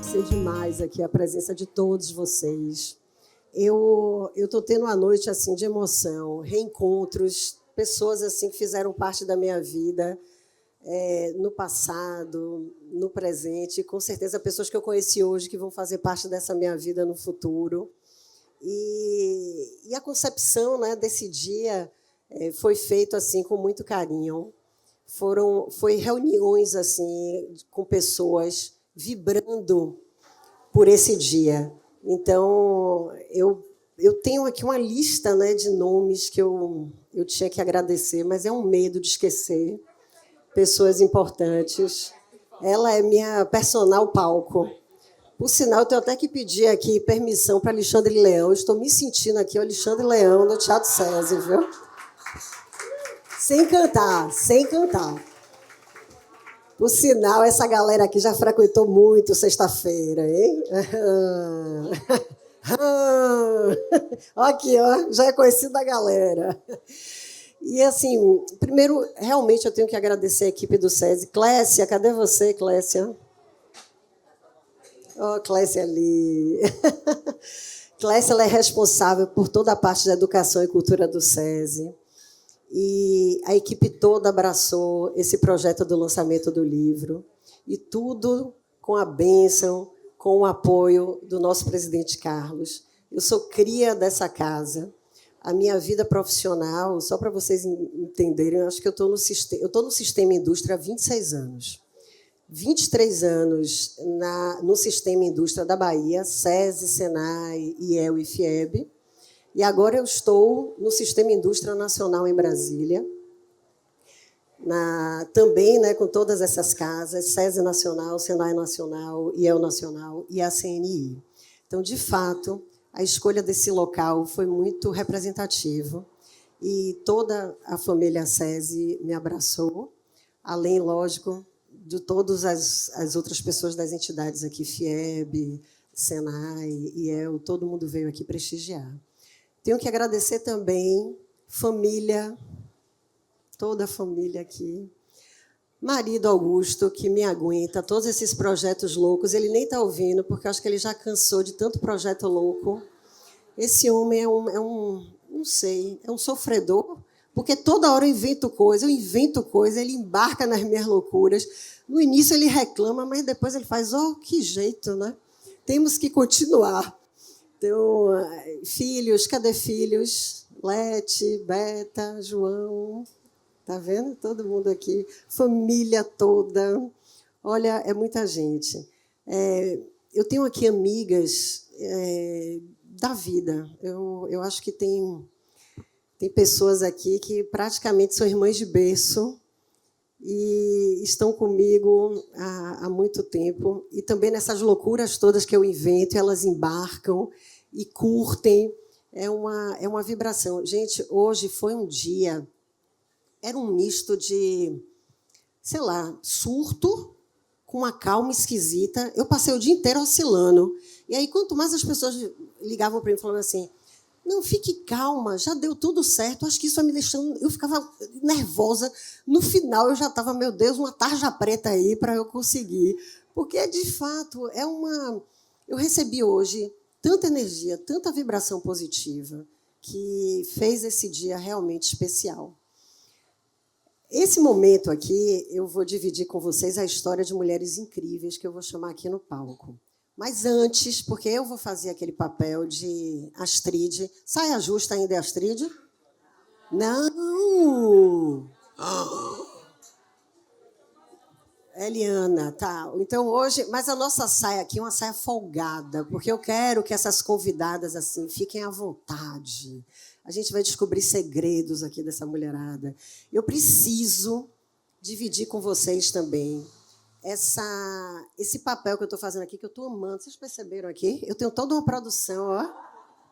agradecer demais aqui a presença de todos vocês. Eu estou tendo uma noite assim de emoção, reencontros, pessoas assim que fizeram parte da minha vida no passado, no presente, e com certeza pessoas que eu conheci hoje que vão fazer parte dessa minha vida no futuro. E a concepção, né, desse dia foi feito assim com muito carinho. Foi reuniões assim com pessoas vibrando por esse dia. Então, eu tenho aqui uma lista, né, de nomes que eu tinha que agradecer, mas é um medo de esquecer pessoas importantes. Ela é minha personal palco. Por sinal, eu tenho até que pedir aqui permissão para Alexandre Leão. Eu estou me sentindo aqui o Alexandre Leão no Teatro César, viu? Sem cantar, sem cantar. Por sinal, essa galera aqui já frequentou muito sexta-feira, hein? Aqui, ó, já é conhecido da galera. E, assim, primeiro, realmente, eu tenho que agradecer a equipe do SESI. Clécia, cadê você, Clécia? Oh, Clécia ali. Clécia, ela é responsável por toda a parte da educação e cultura do SESI. E a equipe toda abraçou esse projeto do lançamento do livro. E tudo com a bênção, com o apoio do nosso presidente Carlos. Eu sou cria dessa casa. A minha vida profissional, só para vocês entenderem, eu acho que eu estou no Sistema Indústria há 26 anos. 23 anos no Sistema Indústria da Bahia, SESI, SENAI, IEL e FIEB. E agora eu estou no Sistema Indústria Nacional em Brasília, também, né, com todas essas casas, SESI Nacional, SENAI Nacional, IEL Nacional e a CNI. Então, de fato, a escolha desse local foi muito representativa e toda a família SESI me abraçou, além, lógico, de todas as outras pessoas das entidades aqui, FIEB, SENAI, IEL, todo mundo veio aqui prestigiar. Tenho que agradecer também família, toda a família aqui. Marido Augusto, que me aguenta, todos esses projetos loucos. Ele nem está ouvindo, porque eu acho que ele já cansou de tanto projeto louco. Esse homem não sei, é um sofredor, porque toda hora eu invento coisa, ele embarca nas minhas loucuras. No início ele reclama, mas depois ele faz, que jeito, né? Temos que continuar. Então, filhos, cadê filhos? Lete, Beta, João, tá vendo? Todo mundo aqui, família toda. Olha, é muita gente. Eu tenho aqui amigas da vida. Eu acho que tem pessoas aqui que praticamente são irmãs de berço e estão comigo há muito tempo. E também nessas loucuras todas que eu invento, elas embarcam e curtem. É uma vibração. Gente, hoje foi um dia... Era um misto de, sei lá, surto com uma calma esquisita. Eu passei o dia inteiro oscilando. E aí, quanto mais as pessoas ligavam para mim falando assim, não, fique calma, já deu tudo certo, acho que isso vai me deixando... Eu ficava nervosa. No final, eu já estava, meu Deus, uma tarja preta aí para eu conseguir. Porque, de fato, eu recebi hoje tanta energia, tanta vibração positiva, que fez esse dia realmente especial. Esse momento aqui, eu vou dividir com vocês a história de mulheres incríveis que eu vou chamar aqui no palco. Mas antes, porque eu vou fazer aquele papel de Astrid. Saia justa ainda é Astrid? Não! Eliana, tá. Então, hoje... Mas a nossa saia aqui é uma saia folgada, porque eu quero que essas convidadas assim fiquem à vontade. A gente vai descobrir segredos aqui dessa mulherada. Eu preciso dividir com vocês também esse papel que eu estou fazendo aqui, que eu estou amando. Vocês perceberam aqui? Eu tenho toda uma produção, ó.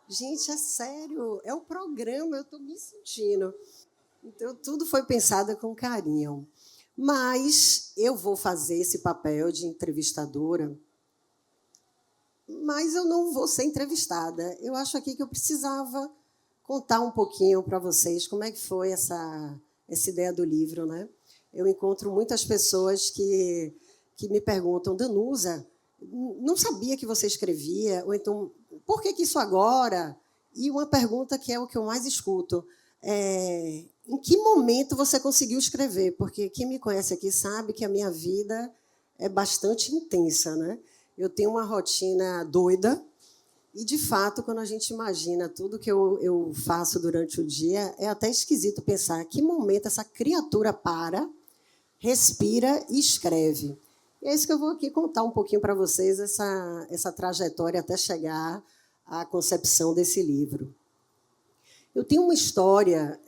Gente, é sério, é um programa, eu estou me sentindo. Então, tudo foi pensado com carinho. Mas eu vou fazer esse papel de entrevistadora, mas eu não vou ser entrevistada. Eu acho aqui que eu precisava contar um pouquinho para vocês como é que foi essa ideia do livro, né? Eu encontro muitas pessoas que me perguntam, Danusa, não sabia que você escrevia, ou então, por que isso agora? E uma pergunta que é o que eu mais escuto, em que momento você conseguiu escrever? Porque quem me conhece aqui sabe que a minha vida é bastante intensa, né? Eu tenho uma rotina doida e, de fato, quando a gente imagina tudo que eu faço durante o dia, é até esquisito pensar que momento essa criatura para, respira e escreve. E é isso que eu vou aqui contar um pouquinho para vocês, essa trajetória até chegar à concepção desse livro. Eu tenho uma história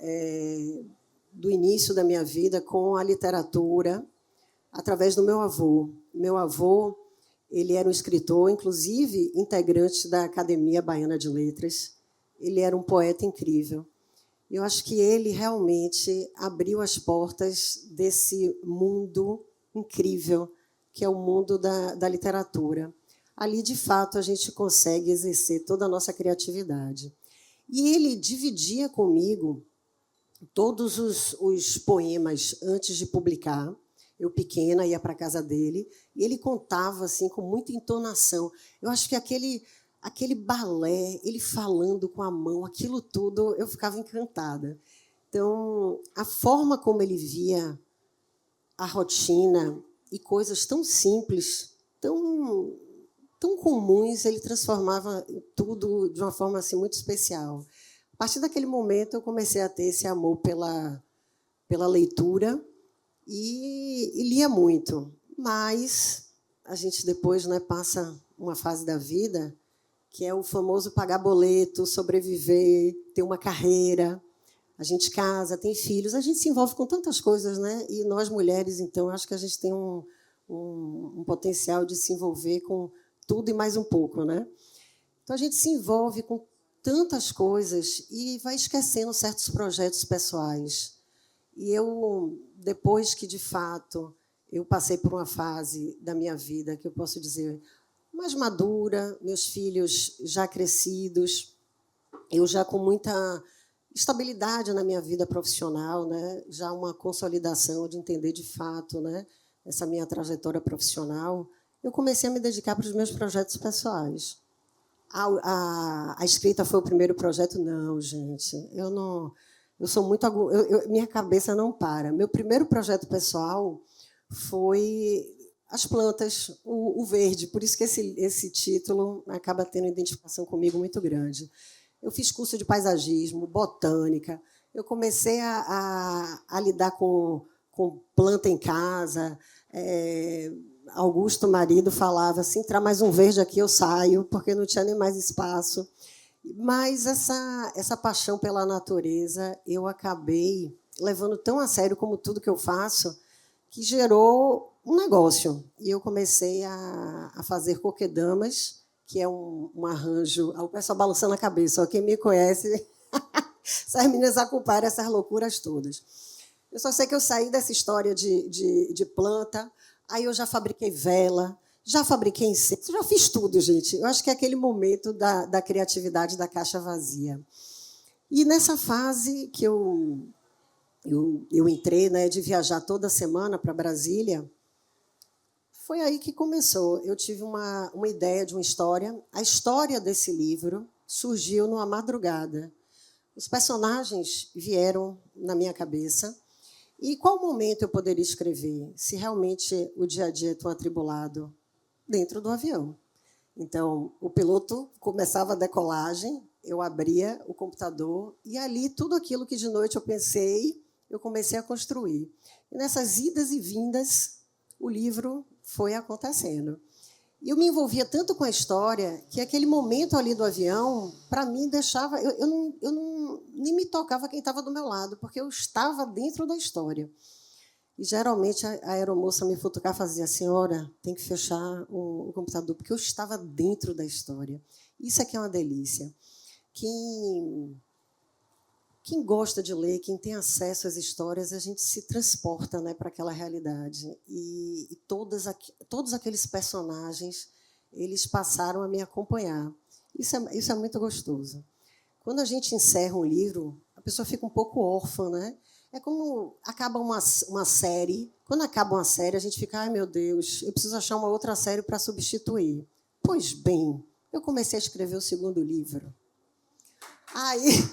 do início da minha vida com a literatura através do meu avô. Meu avô, ele era um escritor, inclusive integrante da Academia Baiana de Letras. Ele era um poeta incrível. Eu acho que ele realmente abriu as portas desse mundo incrível, que é o mundo da literatura. Ali, de fato, a gente consegue exercer toda a nossa criatividade. E ele dividia comigo todos os poemas antes de publicar. Eu, pequena, ia para a casa dele, e ele contava assim, com muita entonação. Eu acho que aquele balé, ele falando com a mão, aquilo tudo, eu ficava encantada. Então, a forma como ele via a rotina e coisas tão simples, tão comuns, ele transformava tudo de uma forma assim, muito especial. A partir daquele momento, eu comecei a ter esse amor pela leitura e lia muito. Mas a gente depois, né, passa uma fase da vida que é o famoso pagar boleto, sobreviver, ter uma carreira. A gente casa, tem filhos, a gente se envolve com tantas coisas, né? E nós, mulheres, então, acho que a gente tem um potencial de se envolver com tudo e mais um pouco, né? Então, a gente se envolve com tantas coisas e vai esquecendo certos projetos pessoais. E eu, depois que, de fato, eu passei por uma fase da minha vida que eu posso dizer mais madura, meus filhos já crescidos, eu já com muita estabilidade na minha vida profissional, né? Já uma consolidação de entender de fato, né, essa minha trajetória profissional, eu comecei a me dedicar para os meus projetos pessoais. A escrita foi o primeiro projeto? Não, gente. Eu não. Eu sou muito. Minha cabeça não para. Meu primeiro projeto pessoal foi as plantas, o verde. Por isso que esse título acaba tendo identificação comigo muito grande. Eu fiz curso de paisagismo, botânica. Eu comecei a lidar com planta em casa. Augusto, marido, falava assim, entrar mais um verde aqui, eu saio, porque não tinha nem mais espaço. Mas essa paixão pela natureza eu acabei levando tão a sério como tudo que eu faço, que gerou um negócio. E eu comecei a fazer coquedamas, que é um arranjo... O pessoal balançando a cabeça, ó, quem me conhece, essas meninas acompanham essas loucuras todas. Eu só sei que eu saí dessa história de planta, aí eu já fabriquei vela, já fabriquei incenso, já fiz tudo, gente. Eu acho que é aquele momento da criatividade da caixa vazia. E nessa fase que eu entrei, né, de viajar toda semana para Brasília, foi aí que começou. Eu tive uma ideia de uma história. A história desse livro surgiu numa madrugada. Os personagens vieram na minha cabeça. E qual momento eu poderia escrever, se realmente o dia a dia é tão atribulado? Dentro do avião. Então, o piloto começava a decolagem, eu abria o computador e ali tudo aquilo que de noite eu pensei, eu comecei a construir. E nessas idas e vindas, o livro foi acontecendo. E eu me envolvia tanto com a história que aquele momento ali do avião, para mim, deixava... Eu nem me tocava quem estava do meu lado, porque eu estava dentro da história. E, geralmente, a aeromoça me futucar fazia: senhora, tem que fechar o computador, porque eu estava dentro da história. Isso aqui é uma delícia. Quem gosta de ler, quem tem acesso às histórias, a gente se transporta, né, para aquela realidade. E todos aqueles personagens, eles passaram a me acompanhar. Isso é muito gostoso. Quando a gente encerra um livro, a pessoa fica um pouco órfã, né? É como acaba uma série, Quando acaba uma série, a gente fica, ai, meu Deus, eu preciso achar uma outra série para substituir. Pois bem, eu comecei a escrever o segundo livro. Aí,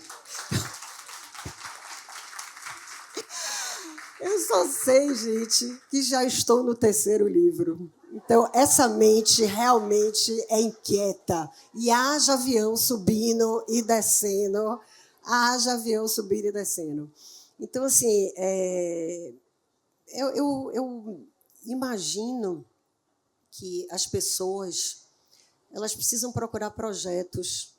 eu só sei, gente, que já estou no terceiro livro. Então, essa mente realmente é inquieta. E haja avião subindo e descendo. Haja avião subindo e descendo. Então, assim, eu imagino que as pessoas elas precisam procurar projetos,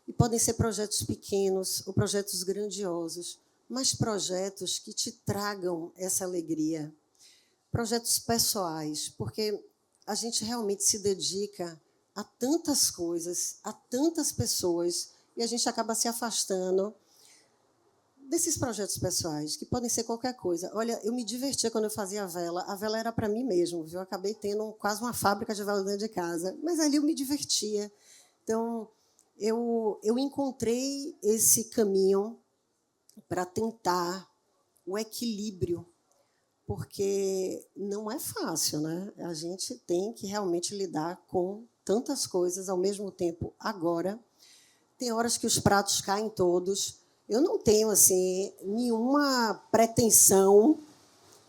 e podem ser projetos pequenos ou projetos grandiosos, mas projetos que te tragam essa alegria, projetos pessoais, porque a gente realmente se dedica a tantas coisas, a tantas pessoas, e a gente acaba se afastando desses projetos pessoais, que podem ser qualquer coisa. Olha, eu me divertia quando eu fazia a vela era para mim mesmo, viu? Eu acabei tendo quase uma fábrica de vela dentro de casa, mas ali eu me divertia. Então, eu encontrei esse caminho para tentar o equilíbrio, porque não é fácil, né? A gente tem que realmente lidar com tantas coisas ao mesmo tempo. Agora, tem horas que os pratos caem todos. Eu não tenho assim nenhuma pretensão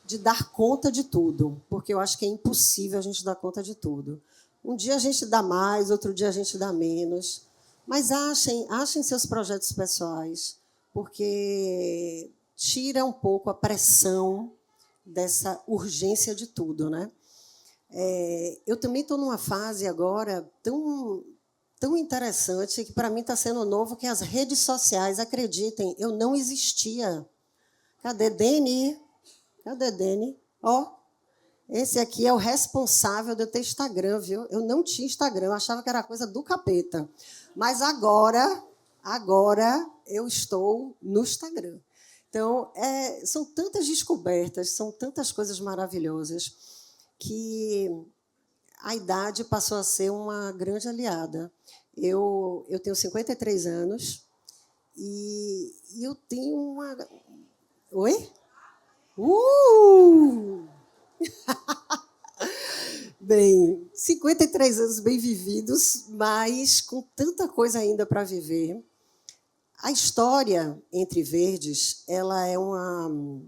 de dar conta de tudo, porque eu acho que é impossível a gente dar conta de tudo. Um dia a gente dá mais, outro dia a gente dá menos. Mas achem seus projetos pessoais, porque tira um pouco a pressão dessa urgência de tudo, né? Eu também estou numa fase agora tão interessante, que para mim está sendo novo, que as redes sociais, acreditem, eu não existia. Cadê Deni? Cadê Deni? Ó, esse aqui é o responsável de eu ter Instagram, viu? Eu não tinha Instagram, eu achava que era coisa do capeta. Mas agora eu estou no Instagram. Então, são tantas descobertas, são tantas coisas maravilhosas, que a idade passou a ser uma grande aliada. Eu tenho 53 anos e eu tenho uma... Oi? Bem, 53 anos bem vividos, mas com tanta coisa ainda para viver. A história Entre Verdes, ela é uma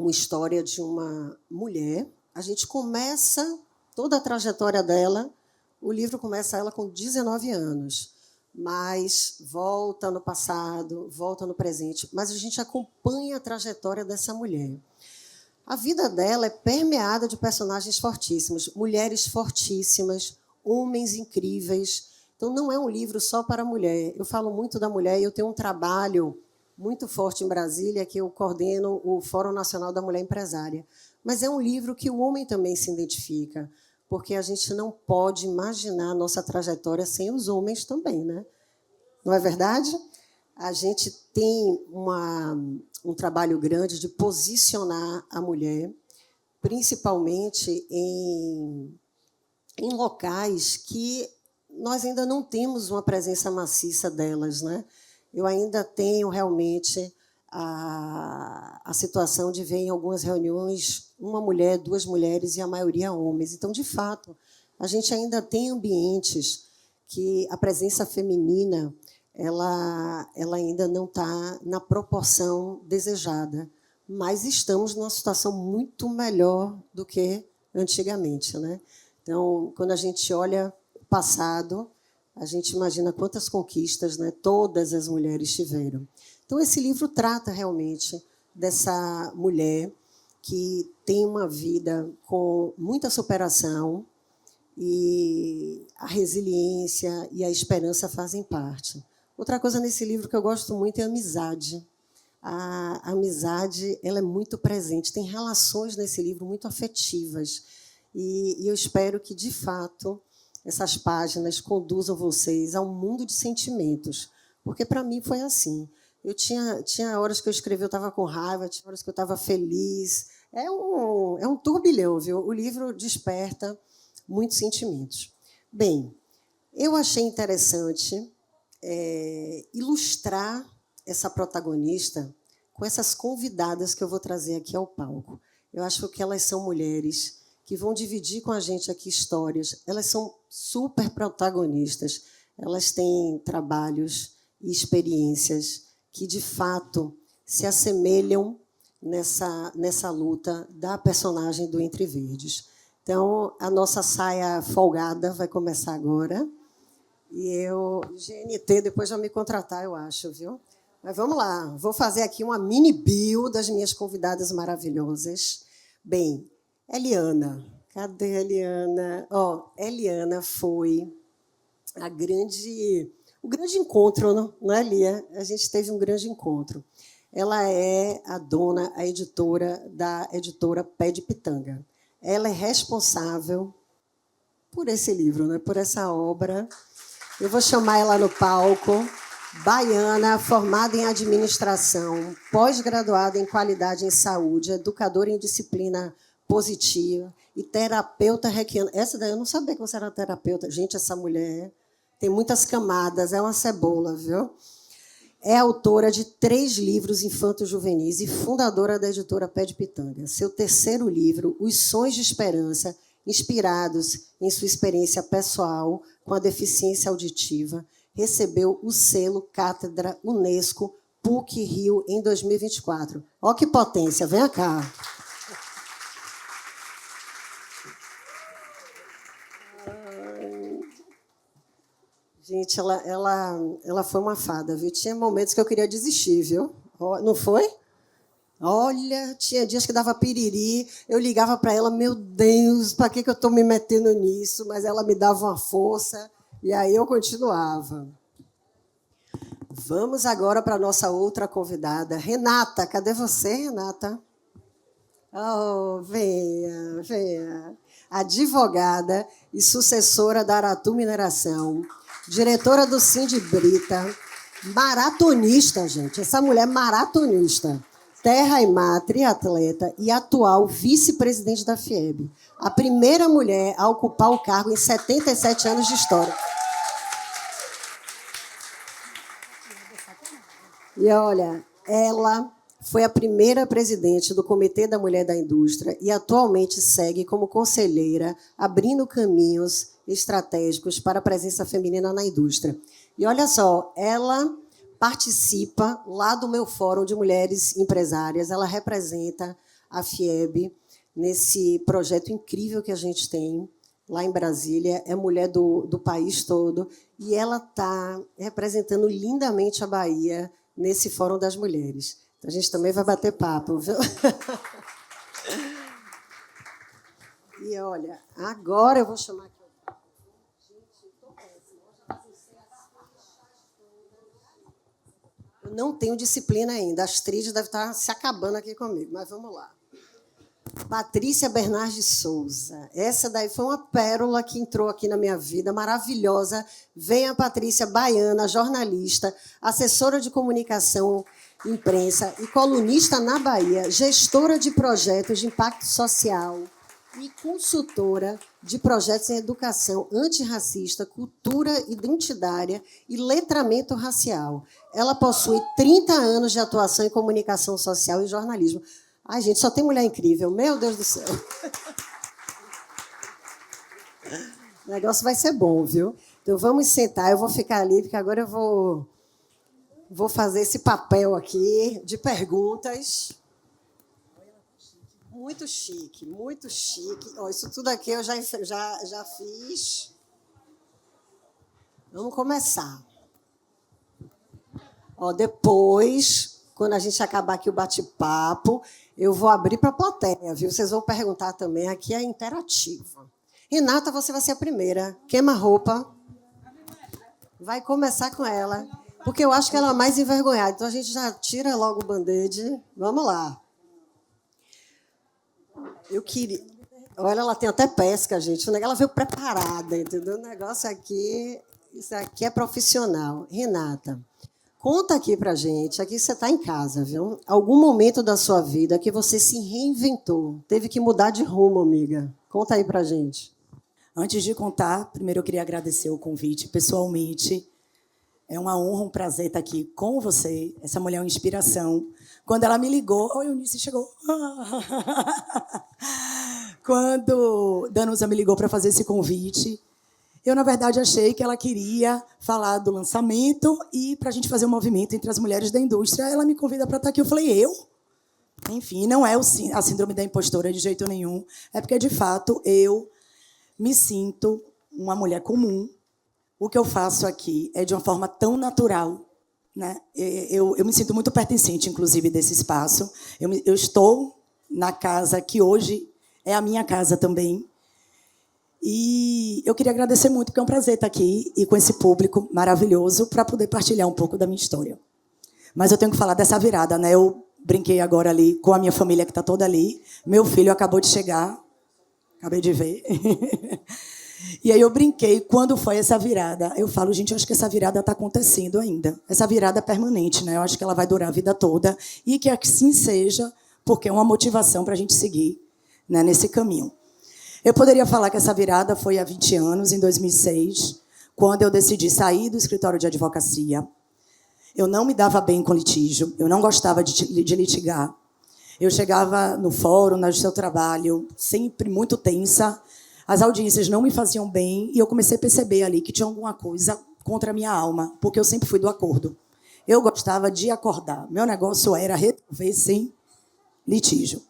história de uma mulher. A gente começa toda a trajetória dela, o livro começa ela com 19 anos, mas volta no passado, volta no presente, mas a gente acompanha a trajetória dessa mulher. A vida dela é permeada de personagens fortíssimos, mulheres fortíssimas, homens incríveis. Então, não é um livro só para mulher. Eu falo muito da mulher e eu tenho um trabalho muito forte em Brasília, que eu coordeno o Fórum Nacional da Mulher Empresária. Mas é um livro que o homem também se identifica, porque a gente não pode imaginar a nossa trajetória sem os homens também, né? Não é verdade? A gente tem um trabalho grande de posicionar a mulher, principalmente em locais que nós ainda não temos uma presença maciça delas, né? Eu ainda tenho realmente a situação de ver em algumas reuniões uma mulher, duas mulheres e a maioria homens. Então, de fato, a gente ainda tem ambientes que a presença feminina ela ainda não está na proporção desejada, mas estamos numa situação muito melhor do que antigamente, né? Então, quando a gente olha o passado, a gente imagina quantas conquistas, né, todas as mulheres tiveram. Então, esse livro trata realmente dessa mulher que tem uma vida com muita superação, e a resiliência e a esperança fazem parte. Outra coisa nesse livro que eu gosto muito é a amizade. A amizade ela é muito presente, tem relações nesse livro muito afetivas. E eu espero que, de fato, essas páginas conduzam vocês a um mundo de sentimentos, porque, para mim, foi assim. Eu tinha horas que eu escrevi, eu estava com raiva, tinha horas que eu estava feliz. É um turbilhão, viu? O livro desperta muitos sentimentos. Bem, eu achei interessante ilustrar essa protagonista com essas convidadas que eu vou trazer aqui ao palco. Eu acho que elas são mulheres que vão dividir com a gente aqui histórias. Elas são super protagonistas. Elas têm trabalhos e experiências que, de fato, se assemelham nessa luta da personagem do Entre Verdes. Então, a nossa saia folgada vai começar agora. E eu, GNT, depois vai me contratar, eu acho, viu? Mas vamos lá, vou fazer aqui uma mini bio das minhas convidadas maravilhosas. Bem, Eliana. Cadê a Eliana? Eliana foi o grande encontro, não é, Lia? A gente teve um grande encontro. Ela é a editora da editora Pé de Pitanga. Ela é responsável por esse livro, né? Por essa obra. Eu vou chamar ela no palco. Baiana, formada em administração, pós-graduada em qualidade em saúde, educadora em disciplina positiva e terapeuta reikiana. Essa daí eu não sabia que você era terapeuta. Gente, essa mulher tem muitas camadas, é uma cebola, viu? É autora de 3 livros infanto-juvenis e fundadora da editora Pé de Pitanga. Seu terceiro livro, Os Sons de Esperança, inspirados em sua experiência pessoal com a deficiência auditiva, recebeu o selo Cátedra Unesco PUC-Rio em 2024. Olha que potência, vem cá. Gente, ela foi uma fada, viu? Tinha momentos que eu queria desistir, viu? Não foi? Olha, tinha dias que dava piriri, eu ligava para ela, meu Deus, para que eu estou me metendo nisso? Mas ela me dava uma força e aí eu continuava. Vamos agora para a nossa outra convidada, Renata. Cadê você, Renata? Oh, venha, venha. Advogada e sucessora da Aratu Mineração, diretora do Sindbrita, maratonista, gente. Essa mulher é maratonista. Terra e Mar, triatleta e atual vice-presidente da FIEB. A primeira mulher a ocupar o cargo em 77 anos de história. E, olha, ela foi a primeira presidente do Comitê da Mulher da Indústria e atualmente segue como conselheira, abrindo caminhos estratégicos para a presença feminina na indústria. E, olha só, ela participa lá do meu Fórum de Mulheres Empresárias, ela representa a FIEB nesse projeto incrível que a gente tem lá em Brasília, é mulher do país todo, e ela está representando lindamente a Bahia nesse Fórum das Mulheres. Então, a gente também vai bater papo, viu? E, olha, agora eu vou chamar aqui. Eu não tenho disciplina ainda. A Astrid deve estar se acabando aqui comigo, mas vamos lá. Patrícia Bernardes de Souza. Essa daí foi uma pérola que entrou aqui na minha vida, maravilhosa. Vem a Patrícia, baiana, jornalista, assessora de comunicação, imprensa e colunista na Bahia, gestora de projetos de impacto social e consultora de projetos em educação antirracista, cultura identitária e letramento racial. Ela possui 30 anos de atuação em comunicação social e jornalismo. Ai, gente, só tem mulher incrível. Meu Deus do céu. O negócio vai ser bom, viu? Então, vamos sentar. Eu vou ficar ali, porque agora eu vou fazer esse papel aqui de perguntas. Muito chique, muito chique. Ó, isso tudo aqui eu já fiz. Vamos começar. Ó, depois, quando a gente acabar aqui o bate-papo, eu vou abrir para a plateia, viu? Vocês vão perguntar também, aqui é interativo. Renata, você vai ser a primeira. Queima a roupa. Vai começar com ela, porque eu acho que ela é a mais envergonhada. Então, a gente já tira logo o band-aid. Vamos lá. Eu queria... Olha, ela tem até pesca, gente. Ela veio preparada, entendeu? O negócio aqui... Isso aqui é profissional. Renata, conta aqui pra gente, aqui você está em casa, viu? Algum momento da sua vida que você se reinventou, teve que mudar de rumo, amiga. Conta aí pra gente. Antes de contar, primeiro eu queria agradecer o convite pessoalmente. É uma honra, um prazer estar aqui com você. Essa mulher é uma inspiração. Quando ela me ligou, a Eunice chegou. Quando Danusa me ligou para fazer esse convite, eu, na verdade, achei que ela queria falar do lançamento e para a gente fazer um movimento entre as mulheres da indústria. Ela me convida para estar aqui. Eu falei, eu? Enfim, não é a síndrome da impostora de jeito nenhum. É porque, de fato, eu me sinto uma mulher comum. O que eu faço aqui é de uma forma tão natural, né? Eu me sinto muito pertencente, inclusive, desse espaço. Eu estou na casa que hoje é a minha casa também. E eu queria agradecer muito, porque é um prazer estar aqui e com esse público maravilhoso para poder partilhar um pouco da minha história. Mas eu tenho que falar dessa virada, né? Eu brinquei agora ali com a minha família, que está toda ali. Meu filho acabou de chegar, acabei de ver. E aí eu brinquei, quando foi essa virada? Eu falo, gente, eu acho que essa virada está acontecendo ainda. Essa virada é permanente, né? Eu acho que ela vai durar a vida toda. E que assim seja, porque é uma motivação para a gente seguir, né, nesse caminho. Eu poderia falar que essa virada foi há 20 anos, em 2006, quando eu decidi sair do escritório de advocacia. Eu não me dava bem com litígio, eu não gostava de litigar. Eu chegava no fórum, no seu trabalho, sempre muito tensa. As audiências não me faziam bem e eu comecei a perceber ali que tinha alguma coisa contra a minha alma, porque eu sempre fui do acordo. Eu gostava de acordar. Meu negócio era resolver sem litígio.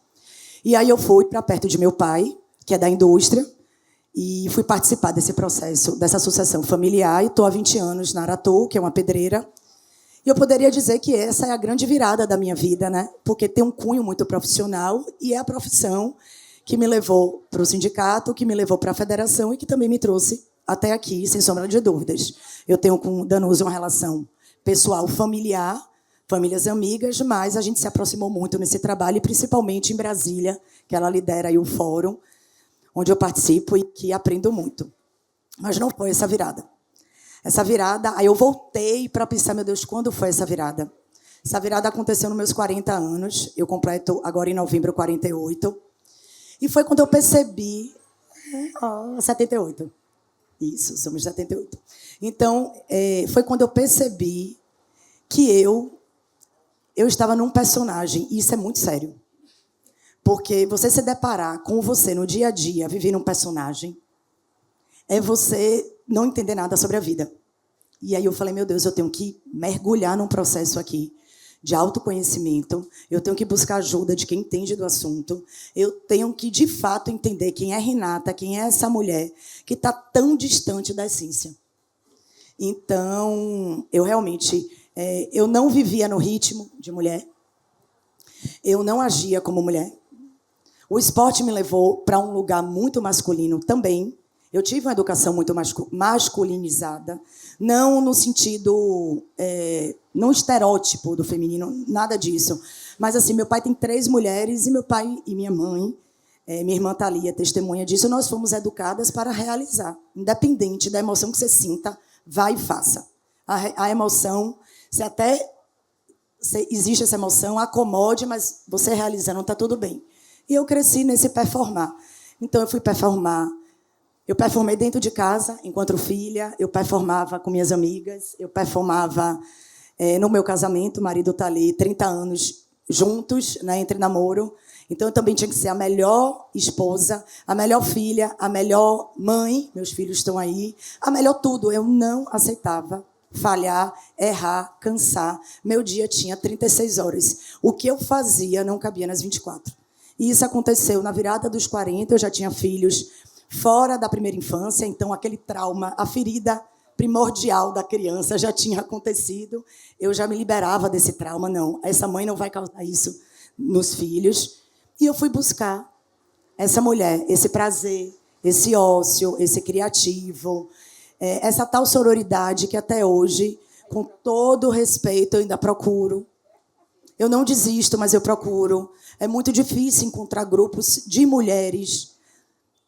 E aí eu fui para perto de meu pai, que é da indústria, e fui participar desse processo, dessa sucessão familiar, e estou há 20 anos na Aratu, que é uma pedreira. E eu poderia dizer que essa é a grande virada da minha vida, né? Porque tem um cunho muito profissional e é a profissão que me levou para o sindicato, que me levou para a federação e que também me trouxe até aqui, sem sombra de dúvidas. Eu tenho com o Danusa uma relação pessoal familiar, famílias amigas, mas a gente se aproximou muito nesse trabalho, e principalmente em Brasília, que ela lidera aí o fórum, onde eu participo e que aprendo muito. Mas não foi essa virada. Essa virada, aí eu voltei para pensar, meu Deus, quando foi essa virada? Essa virada aconteceu nos meus 40 anos, eu completo agora em novembro 48, e foi quando eu percebi... 78. Isso, somos 78. Então, foi quando eu percebi que eu estava num personagem, e isso é muito sério. Porque você se deparar com você no dia a dia, vivendo um personagem, é você não entender nada sobre a vida. E aí eu falei, meu Deus, eu tenho que mergulhar num processo aqui de autoconhecimento, eu tenho que buscar ajuda de quem entende do assunto, eu tenho que, de fato, entender quem é Renata, quem é essa mulher que está tão distante da essência. Então, eu realmente... eu não vivia no ritmo de mulher, eu não agia como mulher. O esporte me levou para um lugar muito masculino também. Eu tive uma educação muito masculinizada, não no sentido, não estereótipo do feminino, nada disso. Mas assim, meu pai tem 3 mulheres e meu pai e minha mãe, minha irmã Thalia, testemunha disso, nós fomos educadas para realizar. Independente da emoção que você sinta, vai e faça. A emoção, se existe essa emoção, acomode, mas você realizando, está tudo bem. E eu cresci nesse performar. Então, eu fui performar. Eu performei dentro de casa, enquanto filha. Eu performava com minhas amigas. Eu performava no meu casamento. O marido está ali 30 anos juntos, né, entre namoro. Então, eu também tinha que ser a melhor esposa, a melhor filha, a melhor mãe. Meus filhos estão aí. A melhor tudo. Eu não aceitava falhar, errar, cansar. Meu dia tinha 36 horas. O que eu fazia não cabia nas 24. E isso aconteceu na virada dos 40, eu já tinha filhos fora da primeira infância, então aquele trauma, a ferida primordial da criança já tinha acontecido. Eu já me liberava desse trauma, não, essa mãe não vai causar isso nos filhos. E eu fui buscar essa mulher, esse prazer, esse ócio, esse criativo, essa tal sororidade que até hoje, com todo o respeito, eu ainda procuro. Eu não desisto, mas eu procuro. É muito difícil encontrar grupos de mulheres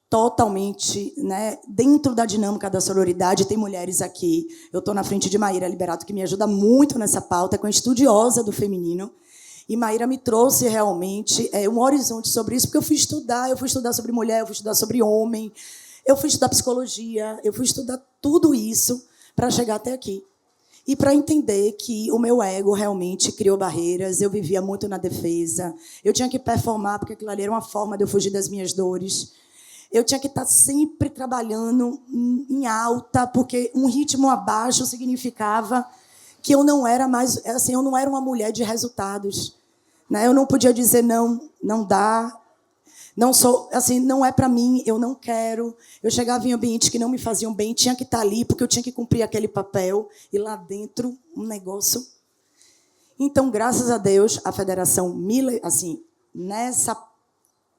totalmente, né, dentro da dinâmica da sororidade. Tem mulheres aqui. Eu estou na frente de Maíra Liberato, que me ajuda muito nessa pauta, com a estudiosa do feminino. E Maíra me trouxe realmente um horizonte sobre isso, porque eu fui estudar sobre mulher, eu fui estudar sobre homem, eu fui estudar psicologia, eu fui estudar tudo isso para chegar até aqui. E para entender que o meu ego realmente criou barreiras, eu vivia muito na defesa, eu tinha que performar, porque aquilo ali era uma forma de eu fugir das minhas dores. Eu tinha que estar sempre trabalhando em alta, porque um ritmo abaixo significava que eu não era mais, assim, eu não era uma mulher de resultados, né? Eu não podia dizer não, não dá, não sou, assim, não é para mim, eu não quero. Eu chegava em ambientes que não me faziam bem, tinha que estar ali porque eu tinha que cumprir aquele papel e lá dentro um negócio. Então, graças a Deus, a federação assim, nessa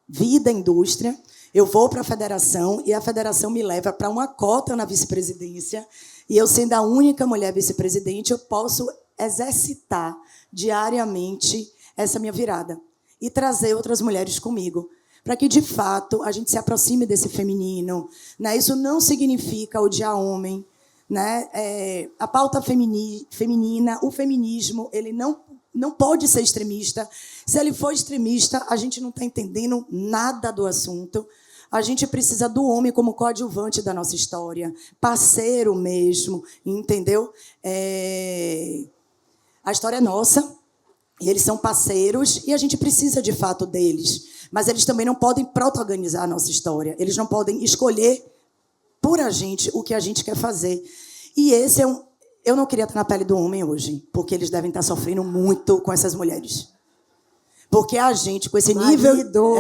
vida indústria, eu vou para a federação e a federação me leva para uma cota na vice-presidência e eu, sendo a única mulher vice-presidente, eu posso exercitar diariamente essa minha virada e trazer outras mulheres comigo, para que, de fato, a gente se aproxime desse feminino. Né? Isso não significa odiar homem. Né? A pauta feminina, o feminismo, ele não pode ser extremista. Se ele for extremista, a gente não está entendendo nada do assunto. A gente precisa do homem como coadjuvante da nossa história, parceiro mesmo, entendeu? A história é nossa, e eles são parceiros, e a gente precisa, de fato, deles. Mas eles também não podem protagonizar a nossa história. Eles não podem escolher por a gente o que a gente quer fazer. E esse é um... Eu não queria estar na pele do homem hoje, porque eles devem estar sofrendo muito com essas mulheres. Porque a gente, com esse marido.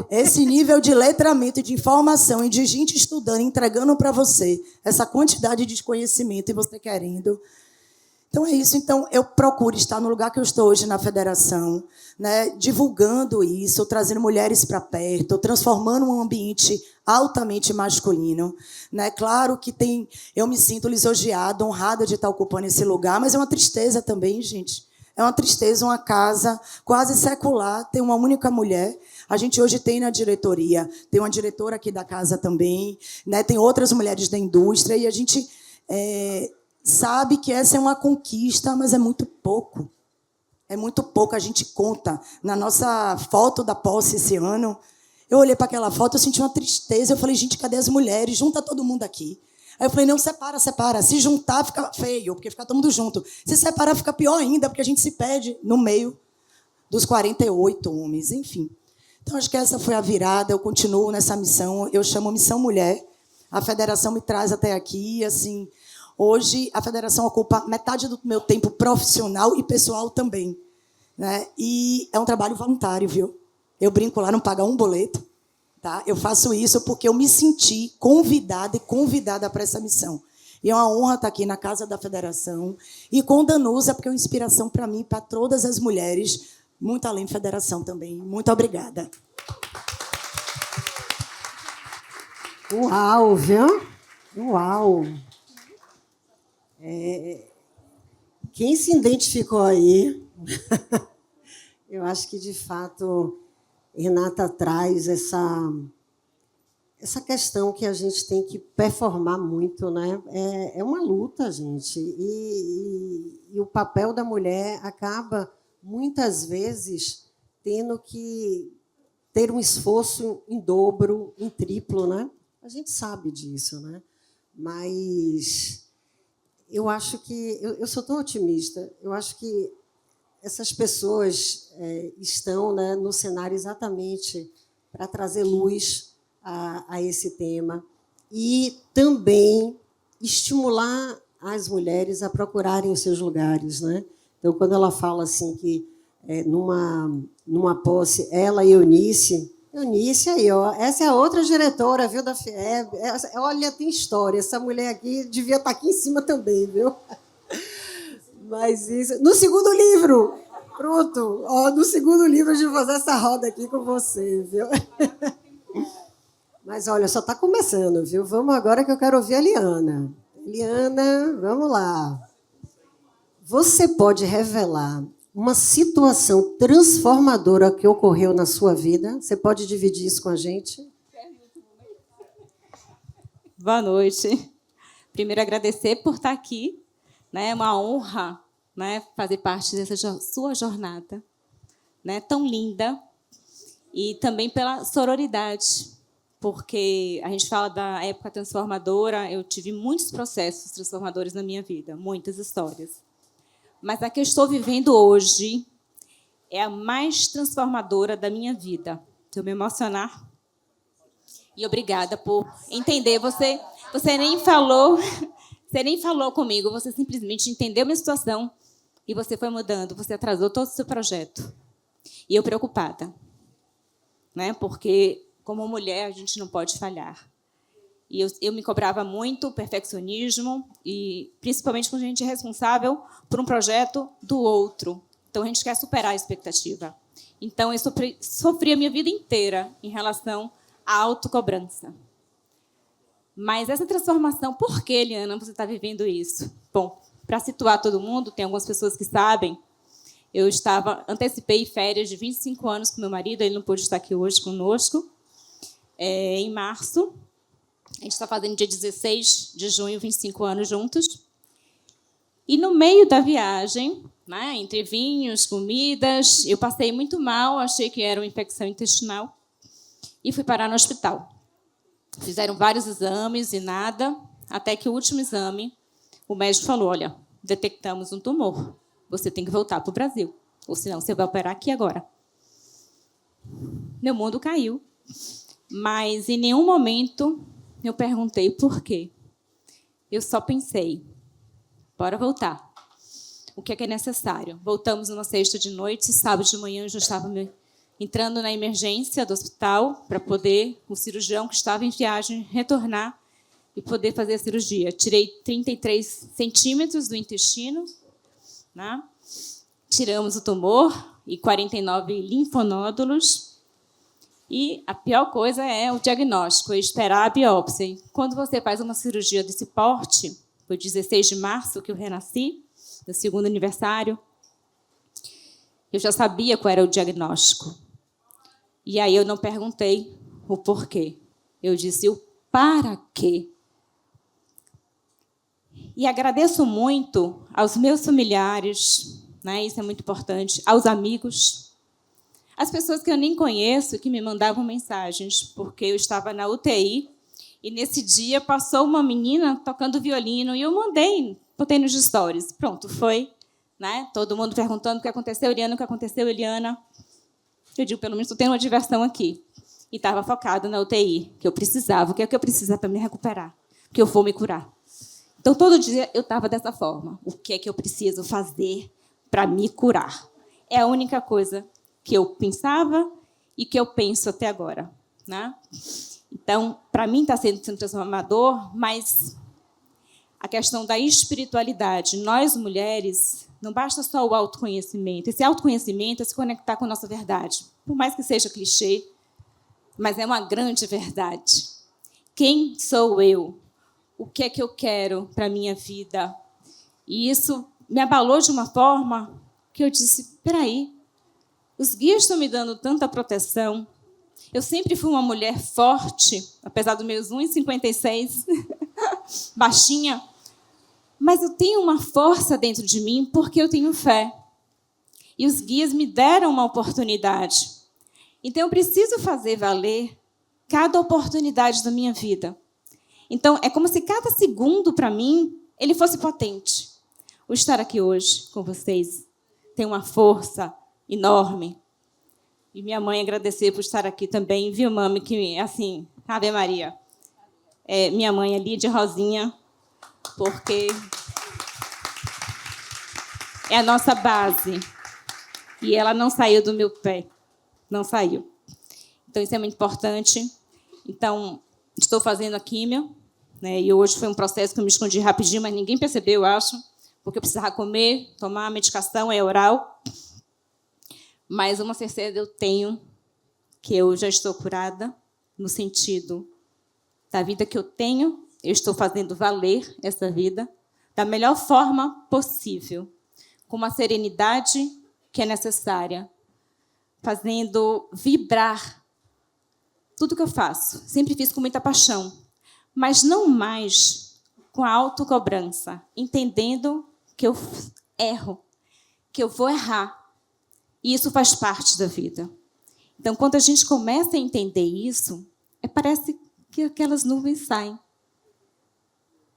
Esse nível de letramento, de informação e de gente estudando, entregando para você essa quantidade de conhecimento e você querendo... Então, é isso. Então, eu procuro estar no lugar que eu estou hoje na federação, né, divulgando isso, trazendo mulheres para perto, transformando um ambiente altamente masculino. Né? Claro que eu me sinto lisonjeada, honrada de estar ocupando esse lugar, mas é uma tristeza também, gente. É uma tristeza, uma casa quase secular, ter uma única mulher. A gente hoje tem na diretoria, tem uma diretora aqui da casa também, né, tem outras mulheres da indústria, e a gente... sabe que essa é uma conquista, mas é muito pouco. É muito pouco. A gente conta. Na nossa foto da posse esse ano, eu olhei para aquela foto, eu senti uma tristeza. Eu falei, gente, cadê as mulheres? Junta todo mundo aqui. Aí eu falei, não, separa. Se juntar, fica feio, porque fica todo mundo junto. Se separar, fica pior ainda, porque a gente se perde no meio dos 48 homens. Enfim. Então, acho que essa foi a virada. Eu continuo nessa missão. Eu chamo Missão Mulher. A federação me traz até aqui, assim... Hoje, a federação ocupa metade do meu tempo profissional e pessoal também. Né? E é um trabalho voluntário, viu? Eu brinco lá, não paga um boleto. Tá? Eu faço isso porque eu me senti convidada e convidada para essa missão. E é uma honra estar aqui na Casa da Federação. E com Danusa, porque é uma inspiração para mim e para todas as mulheres, muito além da federação também. Muito obrigada. Uau, viu? Uau! Quem se identificou aí, eu acho que, de fato, Renata traz essa questão que a gente tem que performar muito, né? É uma luta, gente, e o papel da mulher acaba, muitas vezes, tendo que ter um esforço em dobro, em triplo, né? A gente sabe disso, né? Mas... eu acho que... eu sou tão otimista. Eu acho que essas pessoas estão, né, no cenário exatamente para trazer luz a esse tema e também estimular as mulheres a procurarem os seus lugares. Né? Então, quando ela fala assim que, numa posse, ela e Eunice aí, ó, essa é a outra diretora, viu, da FIEB. Olha, tem história. Essa mulher aqui devia estar aqui em cima também, viu? Mas isso... No segundo livro! Pronto! Ó, no segundo livro, a gente vai fazer essa roda aqui com você, viu? Mas, olha, só está começando, viu? Vamos agora que eu quero ouvir a Liana. Liana, vamos lá. Você pode revelar uma situação transformadora que ocorreu na sua vida? Você pode dividir isso com a gente? Boa noite. Primeiro, agradecer por estar aqui. É uma honra, né, fazer parte dessa sua jornada, né, tão linda. E também pela sororidade, porque a gente fala da época transformadora, eu tive muitos processos transformadores na minha vida, muitas histórias. Mas a que eu estou vivendo hoje é a mais transformadora da minha vida. Se eu me emocionar. E obrigada por entender. Você nem falou, você nem falou comigo, você simplesmente entendeu minha situação e você foi mudando, você atrasou todo o seu projeto. E eu preocupada, né? Porque como mulher a gente não pode falhar. E eu me cobrava muito perfeccionismo e principalmente quando a gente é responsável por um projeto do outro. Então a gente quer superar a expectativa. Então eu sofri a minha vida inteira em relação à autocobrança. Mas essa transformação, por que, Eliana, você está vivendo isso? Bom, para situar todo mundo, tem algumas pessoas que sabem, eu antecipei férias de 25 anos com meu marido, ele não pôde estar aqui hoje conosco, em março. A gente está fazendo dia 16 de junho, 25 anos juntos. E no meio da viagem, né, entre vinhos, comidas, eu passei muito mal, achei que era uma infecção intestinal e fui parar no hospital. Fizeram vários exames e nada, até que o último exame, o médico falou, olha, detectamos um tumor, você tem que voltar para o Brasil, ou senão você vai operar aqui agora. Meu mundo caiu, mas em nenhum momento eu perguntei por quê. Eu só pensei, bora voltar. O que é necessário? Voltamos numa sexta de noite, sábado de manhã eu já estava entrando na emergência do hospital para poder, o cirurgião que estava em viagem, retornar e poder fazer a cirurgia. Tirei 33 centímetros do intestino, né? Tiramos o tumor e 49 linfonódulos. E a pior coisa é o diagnóstico, é esperar a biópsia. E quando você faz uma cirurgia desse porte, foi 16 de março que eu renasci, meu segundo aniversário, eu já sabia qual era o diagnóstico. E aí eu não perguntei o porquê. Eu disse o para quê. E agradeço muito aos meus familiares, né, isso é muito importante, aos amigos, as pessoas que eu nem conheço que me mandavam mensagens, porque eu estava na UTI e nesse dia passou uma menina tocando violino e eu botei nos stories. Pronto, foi. Né? Todo mundo perguntando o que aconteceu, Eliana, o que aconteceu, Eliana. Eu digo, pelo menos estou tendo uma diversão aqui. E estava focada na UTI, que eu precisava, o que é que eu precisava para me recuperar? Porque eu vou me curar. Então, todo dia eu estava dessa forma. O que é que eu preciso fazer para me curar? É a única coisa que eu pensava e que eu penso até agora. Né? Então, para mim está sendo transformador, mas a questão da espiritualidade. Nós, mulheres, não basta só o autoconhecimento. Esse autoconhecimento é se conectar com a nossa verdade. Por mais que seja clichê, mas é uma grande verdade. Quem sou eu? O que é que eu quero para a minha vida? E isso me abalou de uma forma que eu disse, espera aí, os guias estão me dando tanta proteção. Eu sempre fui uma mulher forte, apesar dos meus 1,56, baixinha, mas eu tenho uma força dentro de mim porque eu tenho fé. E os guias me deram uma oportunidade. Então, eu preciso fazer valer cada oportunidade da minha vida. Então, é como se cada segundo, para mim, ele fosse potente. O estar aqui hoje com vocês tem uma força enorme. E minha mãe agradecer por estar aqui também, viu, mami? Que, assim, Ave Maria. Minha mãe é Lídia Rosinha, porque é a nossa base. E ela não saiu do meu pé. Não saiu. Então, isso é muito importante. Então, estou fazendo a químio, né? E hoje foi um processo que eu me escondi rapidinho, mas ninguém percebeu, eu acho, porque eu precisava comer, tomar a medicação, é oral. Mas uma certeza eu tenho que eu já estou curada, no sentido da vida que eu tenho, eu estou fazendo valer essa vida da melhor forma possível, com uma serenidade que é necessária, fazendo vibrar tudo que eu faço. Sempre fiz com muita paixão, mas não mais com a autocobrança, entendendo que eu erro, que eu vou errar. E isso faz parte da vida. Então, quando a gente começa a entender isso, parece que aquelas nuvens saem.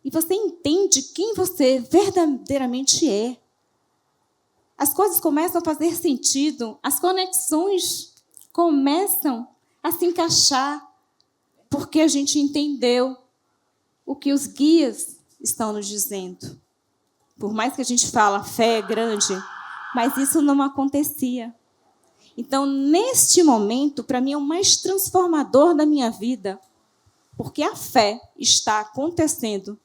E você entende quem você verdadeiramente é. As coisas começam a fazer sentido, as conexões começam a se encaixar, porque a gente entendeu o que os guias estão nos dizendo. Por mais que a gente fale, a fé é grande, mas isso não acontecia. Então, neste momento, para mim, é o mais transformador da minha vida, porque a fé está acontecendo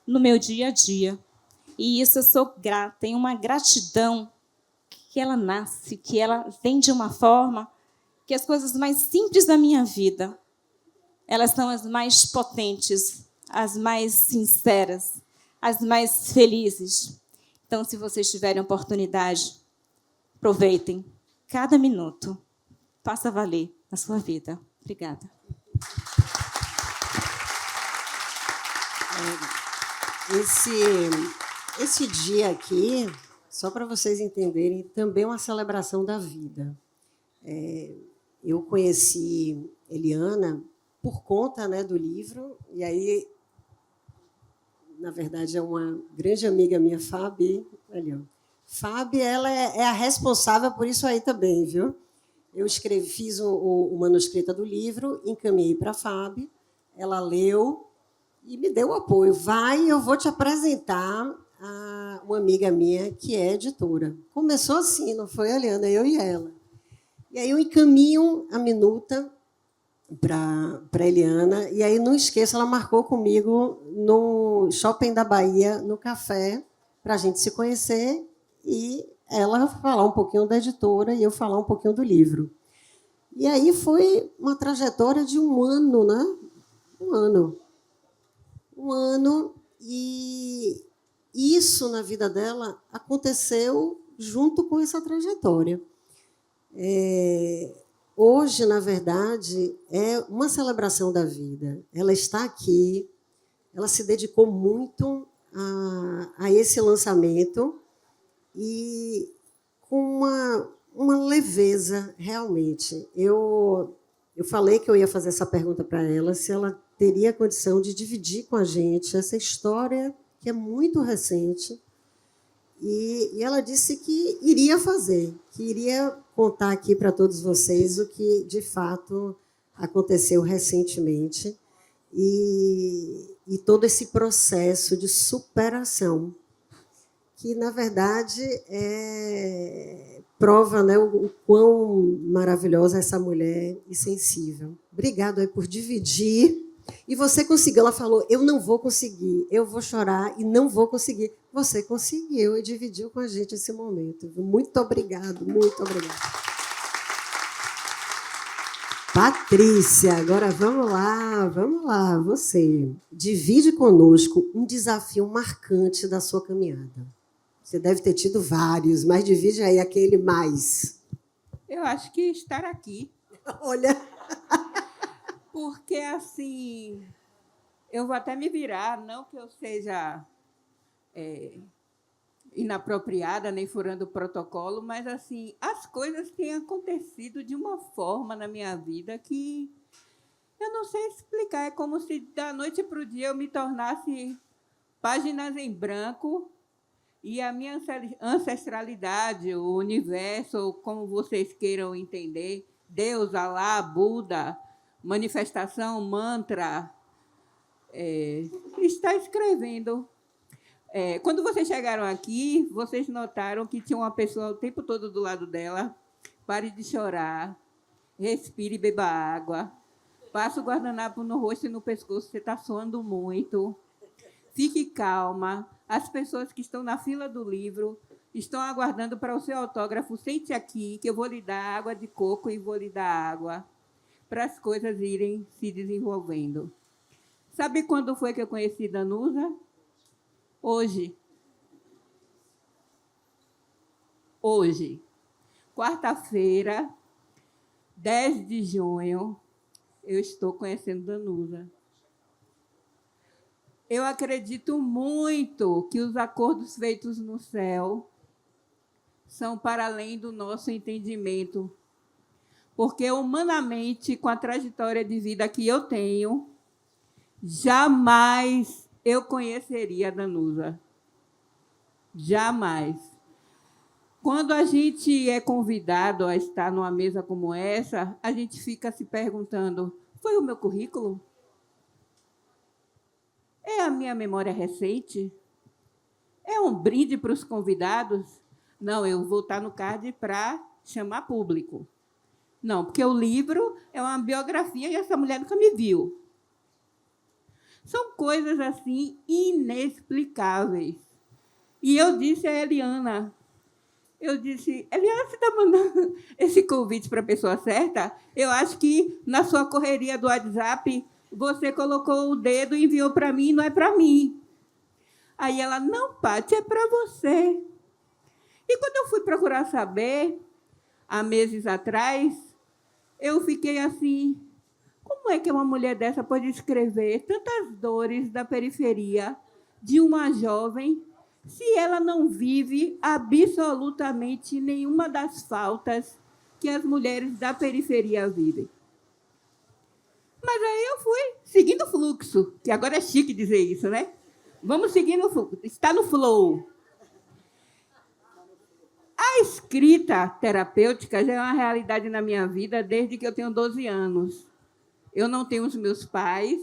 no meu dia a dia. E isso eu sou grata, tenho uma gratidão que ela nasce, que ela vem de uma forma que as coisas mais simples da minha vida, elas são as mais potentes, as mais sinceras, as mais felizes. Então, se vocês tiverem oportunidade, aproveitem cada minuto. Faça valer a sua vida. Obrigada. Esse dia aqui, só para vocês entenderem, também é uma celebração da vida. Eu conheci Eliana por conta, né, do livro, e aí, na verdade, é uma grande amiga minha, Fabi. Ali, ó. Fabi, ela é a responsável por isso aí também, viu? Eu fiz o manuscrito do livro, encaminhei para a Fabi, ela leu e me deu o apoio. Vai, eu vou te apresentar a uma amiga minha que é editora. Começou assim, não foi, Eliana? Eu e ela. E aí eu encaminho a minuta para Eliana, e aí, não esqueça, ela marcou comigo no Shopping da Bahia, no café, para a gente se conhecer e ela falar um pouquinho da editora e eu falar um pouquinho do livro. E aí foi uma trajetória de um ano, né? Um ano, e isso na vida dela aconteceu junto com essa trajetória. Hoje, na verdade, é uma celebração da vida. Ela está aqui, ela se dedicou muito a esse lançamento e com uma leveza, realmente. Eu falei que eu ia fazer essa pergunta para ela, se ela teria condição de dividir com a gente essa história, que é muito recente, e ela disse que iria fazer, que iria contar aqui para todos vocês o que, de fato, aconteceu recentemente e todo esse processo de superação, que, na verdade, prova, né, o quão maravilhosa é essa mulher e sensível. Obrigada aí por dividir. E você conseguiu. Ela falou, eu não vou conseguir, eu vou chorar e não vou conseguir. Você conseguiu e dividiu com a gente esse momento. Muito obrigado, muito obrigada. Patrícia, agora vamos lá, você. Divide conosco um desafio marcante da sua caminhada. Você deve ter tido vários, mas divide aí aquele mais. Eu acho que estar aqui. Olha... Porque, assim, eu vou até me virar, não que eu seja inapropriada, nem furando o protocolo, mas, assim, as coisas têm acontecido de uma forma na minha vida que eu não sei explicar. É como se, da noite para o dia, eu me tornasse páginas em branco e a minha ancestralidade, o universo, como vocês queiram entender, Deus, Alá, Buda... manifestação, mantra, está escrevendo. Quando vocês chegaram aqui, vocês notaram que tinha uma pessoa o tempo todo do lado dela. Pare de chorar, respire e beba água. Passa o guardanapo no rosto e no pescoço, você está suando muito. Fique calma. As pessoas que estão na fila do livro estão aguardando para o seu autógrafo. Sente aqui, que eu vou lhe dar água de coco e vou lhe dar água, para as coisas irem se desenvolvendo. Sabe quando foi que eu conheci Danusa? Hoje. Quarta-feira, 10 de junho, eu estou conhecendo Danusa. Eu acredito muito que os acordos feitos no céu são para além do nosso entendimento, porque humanamente, com a trajetória de vida que eu tenho, jamais eu conheceria a Danusa. Jamais. Quando a gente é convidado a estar numa mesa como essa, a gente fica se perguntando: foi o meu currículo? É a minha memória recente? É um brinde para os convidados? Não, eu vou estar no card para chamar público. Não, porque o livro é uma biografia e essa mulher nunca me viu. São coisas assim inexplicáveis. E eu disse a Eliana, Eliana, você está mandando esse convite para a pessoa certa? Eu acho que na sua correria do WhatsApp você colocou o dedo e enviou para mim, não é para mim. Aí ela, não, Paty, é para você. E quando eu fui procurar saber, há meses atrás, eu fiquei assim, como é que uma mulher dessa pode escrever tantas dores da periferia de uma jovem se ela não vive absolutamente nenhuma das faltas que as mulheres da periferia vivem? Mas aí eu fui seguindo o fluxo, que agora é chique dizer isso, né? Vamos seguir no fluxo, está no flow. A escrita terapêutica já é uma realidade na minha vida desde que eu tenho 12 anos. Eu não tenho os meus pais,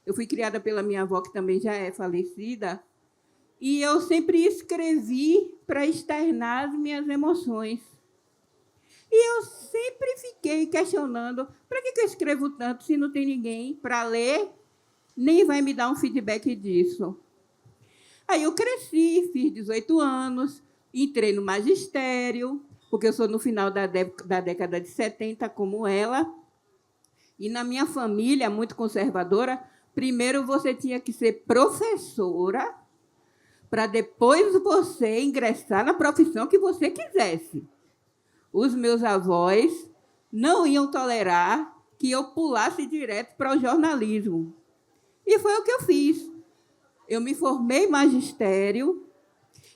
eu fui criada pela minha avó, que também já é falecida, e eu sempre escrevi para externar as minhas emoções. E eu sempre fiquei questionando, para que eu escrevo tanto se não tem ninguém para ler, nem vai me dar um feedback disso? Aí eu cresci, fiz 18 anos, entrei no magistério, porque eu sou no final da década de 70, como ela. E na minha família, muito conservadora, primeiro você tinha que ser professora para depois você ingressar na profissão que você quisesse. Os meus avós não iam tolerar que eu pulasse direto para o jornalismo. E foi o que eu fiz. Eu me formei em magistério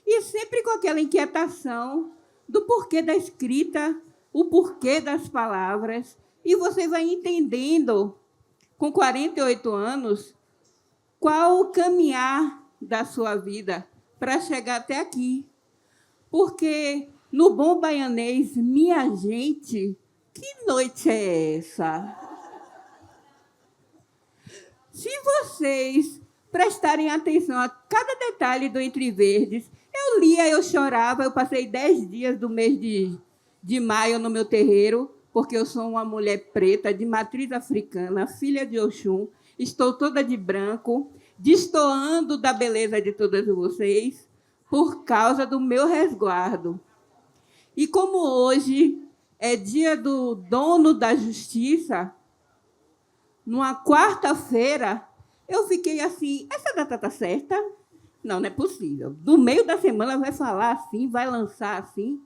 e sempre com aquela inquietação do porquê da escrita, o porquê das palavras. E você vai entendendo, com 48 anos, qual o caminhar da sua vida para chegar até aqui. Porque, no bom baianês, minha gente, que noite é essa? Se vocês prestarem atenção a cada detalhe do Entre Verdes, eu lia, eu chorava, eu passei 10 dias do mês de maio no meu terreiro, porque eu sou uma mulher preta, de matriz africana, filha de Oxum, estou toda de branco, destoando da beleza de todas vocês, por causa do meu resguardo. E como hoje é dia do dono da justiça, numa quarta-feira, eu fiquei assim, essa data está certa? Não, não é possível. Do meio da semana vai falar assim, vai lançar assim.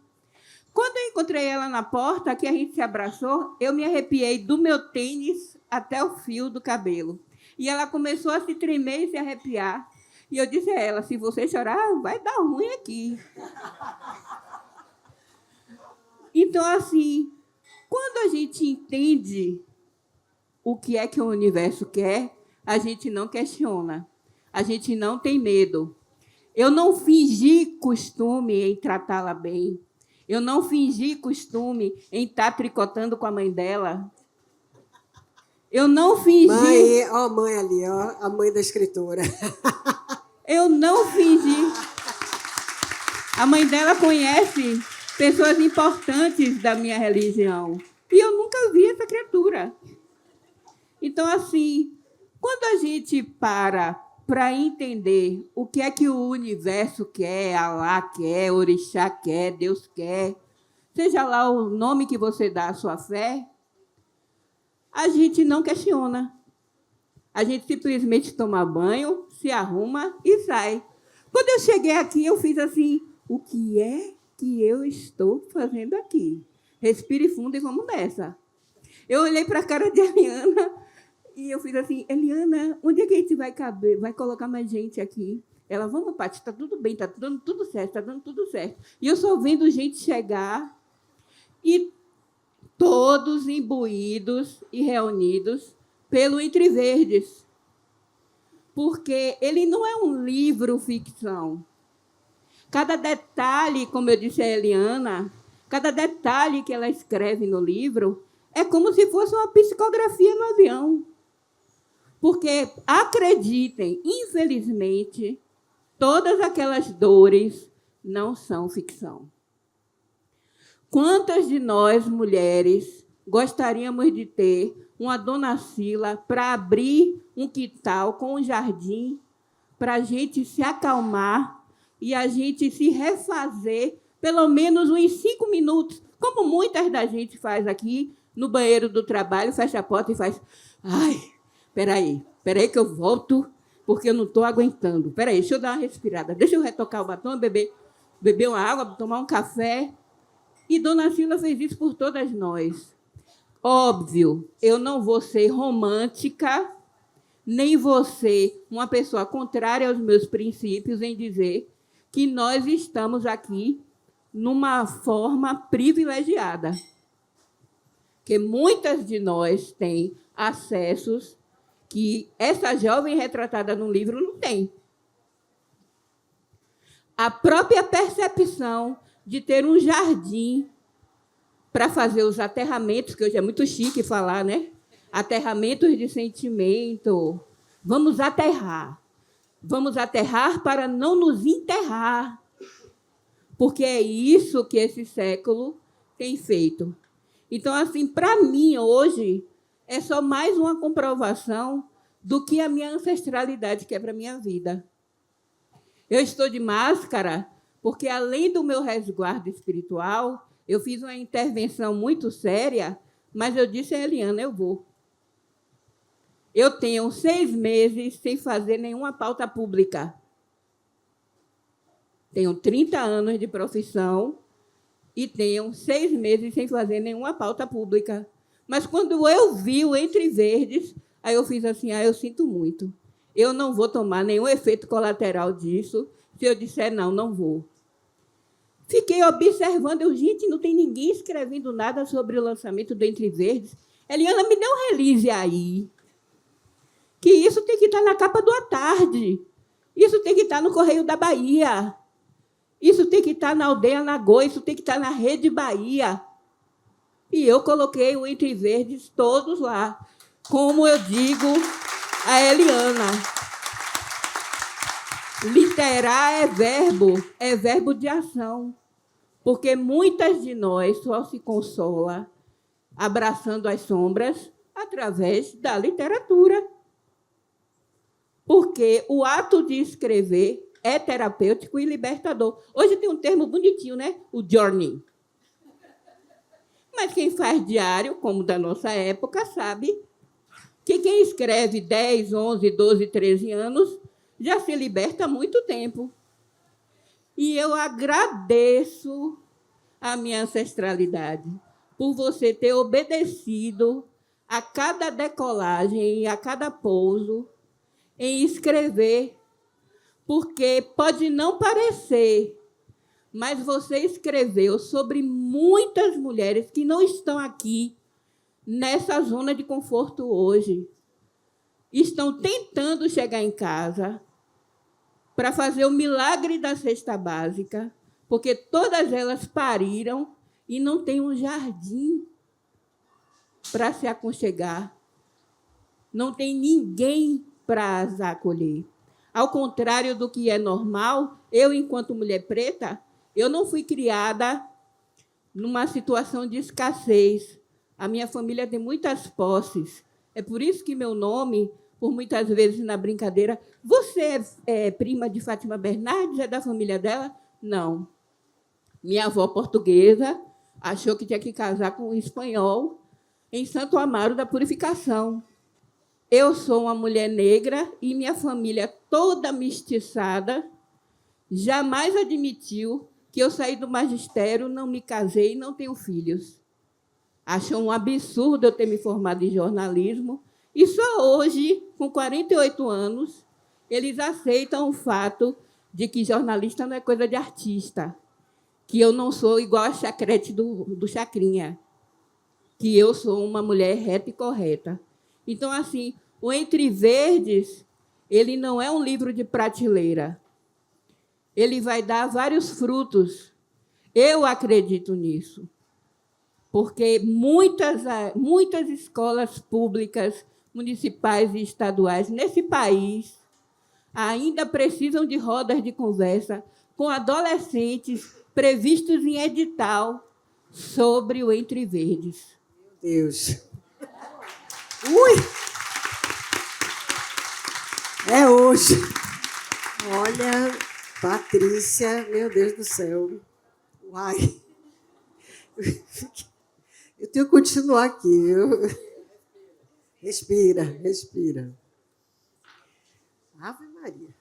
Quando eu encontrei ela na porta, que a gente se abraçou, eu me arrepiei do meu tênis até o fio do cabelo. E ela começou a se tremer e se arrepiar. E eu disse a ela, se você chorar, vai dar ruim aqui. Então, assim, quando a gente entende o que é que o universo quer, a gente não questiona. A gente não tem medo. Eu não fingi costume em tratá-la bem. Eu não fingi costume em estar tricotando com a mãe dela. Eu não fingi... Mãe, ó, mãe ali, ó, a mãe da escritora. Eu não fingi. A mãe dela conhece pessoas importantes da minha religião. E eu nunca vi essa criatura. Então, assim, quando a gente para entender o que é que o universo quer, Alá quer, Orixá quer, Deus quer, seja lá o nome que você dá à sua fé, a gente não questiona. A gente simplesmente toma banho, se arruma e sai. Quando eu cheguei aqui, eu fiz assim, o que é que eu estou fazendo aqui? Respire fundo e vamos nessa. Eu olhei para a cara de Eliana e eu fiz assim, Eliana, onde é que a gente vai caber? Vai colocar mais gente aqui? Ela, vamos, Paty, está tudo bem, está dando tudo certo, está dando tudo certo. E eu só vendo gente chegar e todos imbuídos e reunidos pelo Entre Verdes. Porque ele não é um livro ficção. Cada detalhe, como eu disse a Eliana, cada detalhe que ela escreve no livro é como se fosse uma psicografia no avião. Porque, acreditem, infelizmente, todas aquelas dores não são ficção. Quantas de nós, mulheres, gostaríamos de ter uma Dona Cila para abrir um quintal com um jardim para a gente se acalmar e a gente se refazer pelo menos uns 5 minutos, como muitas da gente faz aqui no banheiro do trabalho, fecha a porta e faz... Ai, peraí que eu volto, porque eu não estou aguentando. Peraí, deixa eu dar uma respirada, deixa eu retocar o batom, beber uma água, tomar um café. E Dona Cila fez isso por todas nós. Óbvio, eu não vou ser romântica, nem vou ser uma pessoa contrária aos meus princípios em dizer que nós estamos aqui numa forma privilegiada. Que muitas de nós têm acessos que essa jovem retratada no livro não tem. A própria percepção de ter um jardim para fazer os aterramentos, que hoje é muito chique falar, né? Aterramentos de sentimento. Vamos aterrar. Vamos aterrar para não nos enterrar. Porque é isso que esse século tem feito. Então, assim, para mim, hoje, é só mais uma comprovação do que a minha ancestralidade quer para a minha vida. Eu estou de máscara porque, além do meu resguardo espiritual, eu fiz uma intervenção muito séria, mas eu disse a Eliana, eu vou. Eu tenho 6 meses sem fazer nenhuma pauta pública. Tenho 30 anos de profissão e tenho 6 meses sem fazer nenhuma pauta pública. Mas, quando eu vi o Entre Verdes, aí eu fiz assim, eu sinto muito. Eu não vou tomar nenhum efeito colateral disso. Se eu disser não, não vou. Fiquei observando, gente, não tem ninguém escrevendo nada sobre o lançamento do Entre Verdes. Eliana, me dê um release aí. Que isso tem que estar na capa do À Tarde. Isso tem que estar no Correio da Bahia. Isso tem que estar na Aldeia Lagoa. Isso tem que estar na Rede Bahia. E eu coloquei o Entre Verdes todos lá. Como eu digo a Eliana. Literar é verbo de ação. Porque muitas de nós só se consola abraçando as sombras através da literatura. Porque o ato de escrever é terapêutico e libertador. Hoje tem um termo bonitinho, né? O journey. Mas quem faz diário, como da nossa época, sabe que quem escreve 10, 11, 12, 13 anos já se liberta há muito tempo. E eu agradeço a minha ancestralidade por você ter obedecido a cada decolagem e a cada pouso em escrever, porque pode não parecer, mas você escreveu sobre muitas mulheres que não estão aqui nessa zona de conforto hoje. Estão tentando chegar em casa para fazer o milagre da cesta básica, porque todas elas pariram e não têm um jardim para se aconchegar. Não tem ninguém para as acolher. Ao contrário do que é normal, eu, enquanto mulher preta, eu não fui criada numa situação de escassez. A minha família tem muitas posses. É por isso que meu nome, por muitas vezes na brincadeira, você é prima de Fátima Bernardes, é da família dela? Não. Minha avó portuguesa achou que tinha que casar com um espanhol em Santo Amaro da Purificação. Eu sou uma mulher negra e minha família toda mestiçada jamais admitiu que eu saí do magistério, não me casei e não tenho filhos. Acham um absurdo eu ter me formado em jornalismo e só hoje, com 48 anos, eles aceitam o fato de que jornalista não é coisa de artista, que eu não sou igual a Chacrete do Chacrinha, que eu sou uma mulher reta e correta. Então, assim, o Entre Verdes, ele não é um livro de prateleira. Ele vai dar vários frutos. Eu acredito nisso. Porque muitas escolas públicas, municipais e estaduais nesse país ainda precisam de rodas de conversa com adolescentes previstos em edital sobre o Entre Verdes. Meu Deus. Ui! É hoje. Olha, Patrícia, meu Deus do céu. Uai. Eu tenho que continuar aqui, viu? Respira, respira. Ave Maria.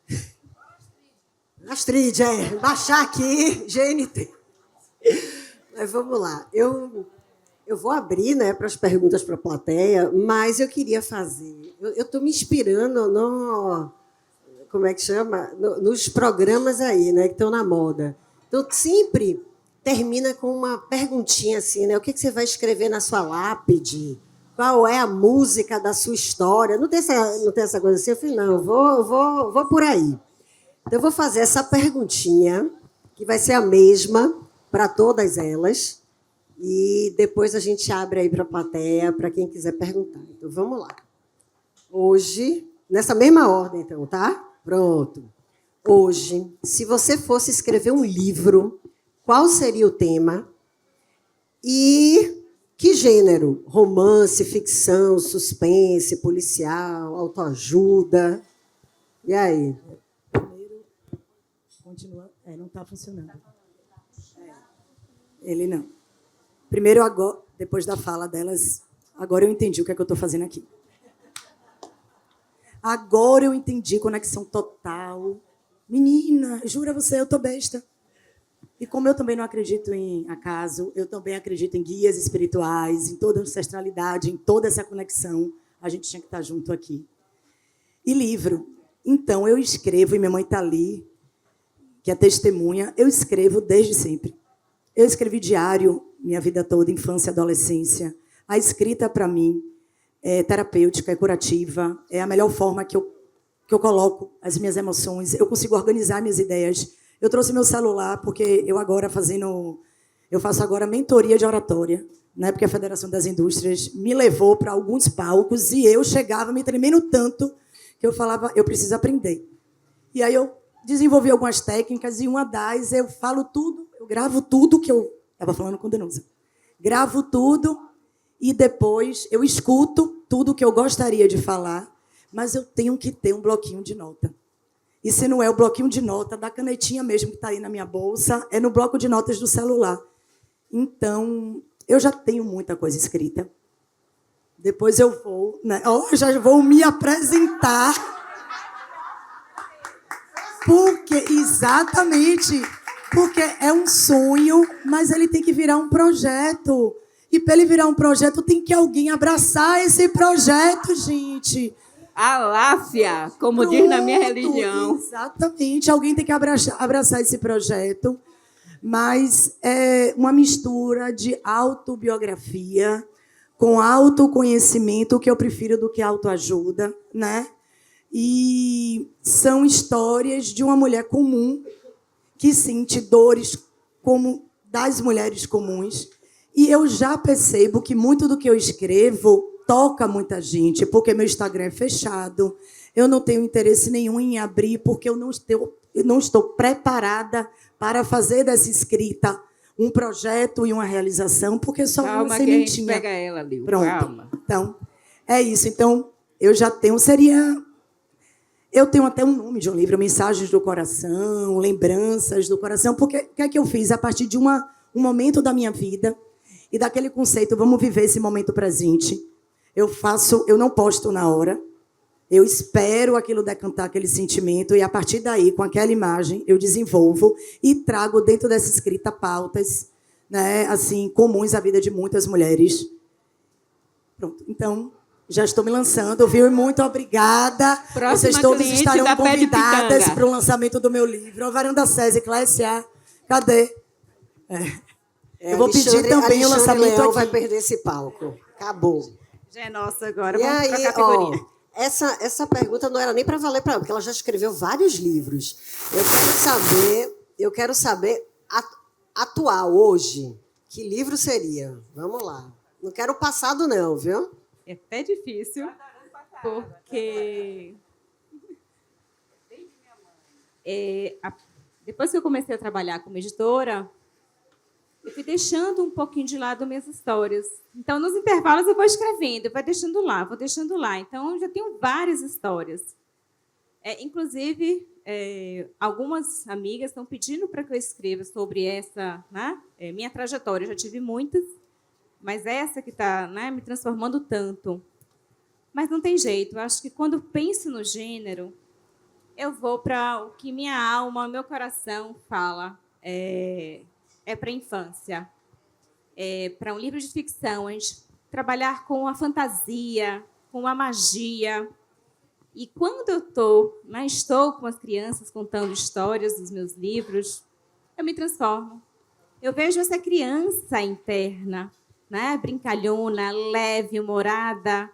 Astrid, baixar aqui, GNT. Mas vamos lá. Eu vou abrir, né, para as perguntas para a plateia, mas eu queria fazer... Eu estou me inspirando como é que chama? Nos programas aí, né, que estão na moda. Então, sempre termina com uma perguntinha assim, né? O que você vai escrever na sua lápide? Qual é a música da sua história? Não tem essa coisa assim? Eu falei, não, vou por aí. Então, eu vou fazer essa perguntinha, que vai ser a mesma para todas elas, e depois a gente abre aí para a plateia, para quem quiser perguntar. Então, vamos lá. Hoje, nessa mesma ordem, então, tá? Pronto. Hoje, se você fosse escrever um livro, qual seria o tema? E que gênero? Romance, ficção, suspense, policial, autoajuda? E aí? Primeiro, continua. Não está funcionando. Ele não. Primeiro, agora, depois da fala delas, agora eu entendi o que é que eu estou fazendo aqui. Agora eu entendi conexão total. Menina, jura você, eu estou besta. E como eu também não acredito em acaso, eu também acredito em guias espirituais, em toda a ancestralidade, em toda essa conexão, a gente tinha que estar junto aqui. E livro. Então, eu escrevo, e minha mãe está ali, que é testemunha, eu escrevo desde sempre. Eu escrevi diário minha vida toda, infância e adolescência. A escrita, para mim, é terapêutica, é curativa, é a melhor forma que eu coloco as minhas emoções, eu consigo organizar minhas ideias. Eu trouxe meu celular porque eu faço agora mentoria de oratória, né? Porque a Federação das Indústrias me levou para alguns palcos e eu chegava me tremendo tanto que eu falava, eu preciso aprender. E aí eu desenvolvi algumas técnicas e uma das, eu falo tudo, eu gravo tudo que eu estava falando com Danusa. Gravo tudo e depois eu escuto tudo que eu gostaria de falar, mas eu tenho que ter um bloquinho de nota. E se não é o bloquinho de nota da canetinha mesmo que está aí na minha bolsa, é no bloco de notas do celular. Então, eu já tenho muita coisa escrita. Depois eu vou, né? Já vou me apresentar. Exatamente, porque é um sonho, mas ele tem que virar um projeto. E para ele virar um projeto, tem que alguém abraçar esse projeto, gente. Aláfia, como diz na minha religião. Exatamente, alguém tem que abraçar esse projeto, mas é uma mistura de autobiografia com autoconhecimento, que eu prefiro do que autoajuda, né? E são histórias de uma mulher comum que sente dores como das mulheres comuns. E eu já percebo que muito do que eu escrevo toca muita gente, porque meu Instagram é fechado, eu não tenho interesse nenhum em abrir, porque eu não estou preparada para fazer dessa escrita um projeto e uma realização, porque só uma sementinha. Calma que a gente pega ela ali. Pronto. Calma. Então, é isso. Então, eu já tenho, eu tenho até um nome de um livro, Mensagens do Coração, Lembranças do Coração, porque o que é que eu fiz? A partir de um momento da minha vida e daquele conceito, vamos viver esse momento presente. Eu não posto na hora, eu espero aquilo decantar, aquele sentimento, e a partir daí, com aquela imagem, eu desenvolvo e trago dentro dessa escrita pautas, né, assim, comuns à vida de muitas mulheres. Pronto, então, já estou me lançando, viu? E muito obrigada. Próxima Vocês todos cliente estarão da Pé de convidadas Pitanga. para o lançamento do meu livro. A Varanda SESI, Clécia, cadê? Eu vou pedir Alexandre- também o Alexandre lançamento Leão aqui. vai perder esse palco. Acabou. Já é nossa agora, E vamos aí, trocar a figurinha. ó, essa pergunta não era nem para valer para ela, porque ela já escreveu vários livros. Eu quero saber atual, hoje, que livro seria? Vamos lá. Não quero o passado não, viu? É até difícil, porque depois que eu comecei a trabalhar como editora, eu fui deixando um pouquinho de lado minhas histórias. Então, nos intervalos, eu vou escrevendo, vou deixando lá, vou deixando lá. Então, eu já tenho várias histórias. Inclusive, algumas amigas estão pedindo para que eu escreva sobre essa, né, minha trajetória. Eu já tive muitas, mas essa que está, né, me transformando tanto. Mas não tem jeito. Eu acho que quando penso no gênero, eu vou para o que minha alma, meu coração fala. Para a infância. Para um livro de ficção, a gente trabalhar com a fantasia, com a magia. E quando eu estou com as crianças contando histórias dos meus livros, eu me transformo. Eu vejo essa criança interna, né? Brincalhona, leve, humorada,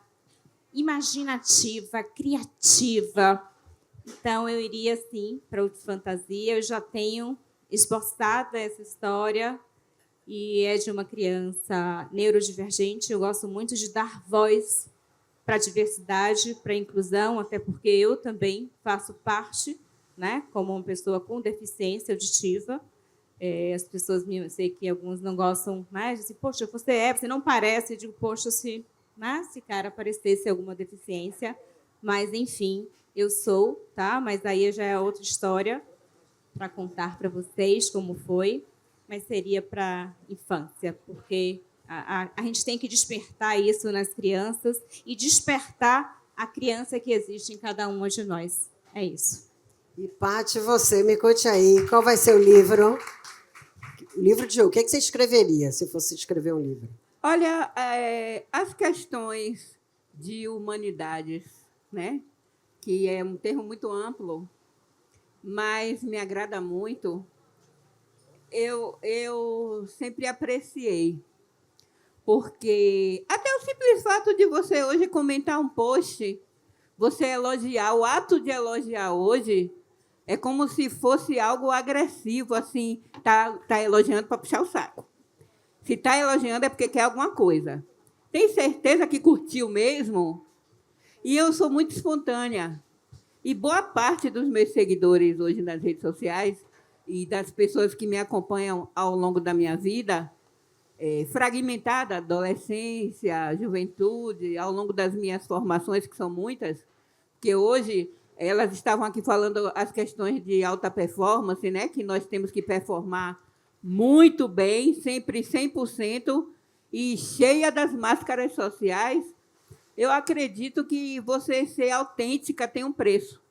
imaginativa, criativa. Então, eu iria, sim, para o de fantasia. Eu já tenho esboçada essa história e é de uma criança neurodivergente. Eu gosto muito de dar voz para a diversidade, para a inclusão, até porque eu também faço parte, né, como uma pessoa com deficiência auditiva. As pessoas, eu sei que alguns não gostam, né, dizem, poxa, você não parece. Eu digo, poxa, se cara parecesse alguma deficiência, mas, enfim, eu sou, tá? Mas aí já é outra história para contar para vocês como foi, mas seria para infância, porque a gente tem que despertar isso nas crianças e despertar a criança que existe em cada uma de nós. É isso. E, Paty, você, me conte aí, qual vai ser o livro? O livro de o que você escreveria, se fosse escrever um livro? Olha, as questões de humanidades, né, que é um termo muito amplo, mas me agrada muito, eu sempre apreciei. Porque até o simples fato de você hoje comentar um post, você elogiar, o ato de elogiar hoje, é como se fosse algo agressivo, assim, tá elogiando para puxar o saco. Se está elogiando é porque quer alguma coisa. Tem certeza que curtiu mesmo? E eu sou muito espontânea. E boa parte dos meus seguidores hoje nas redes sociais e das pessoas que me acompanham ao longo da minha vida, fragmentada, adolescência, juventude, ao longo das minhas formações, que são muitas, que hoje elas estavam aqui falando as questões de alta performance, né, que nós temos que performar muito bem, sempre 100%, e cheia das máscaras sociais. Eu acredito que você ser autêntica tem um preço.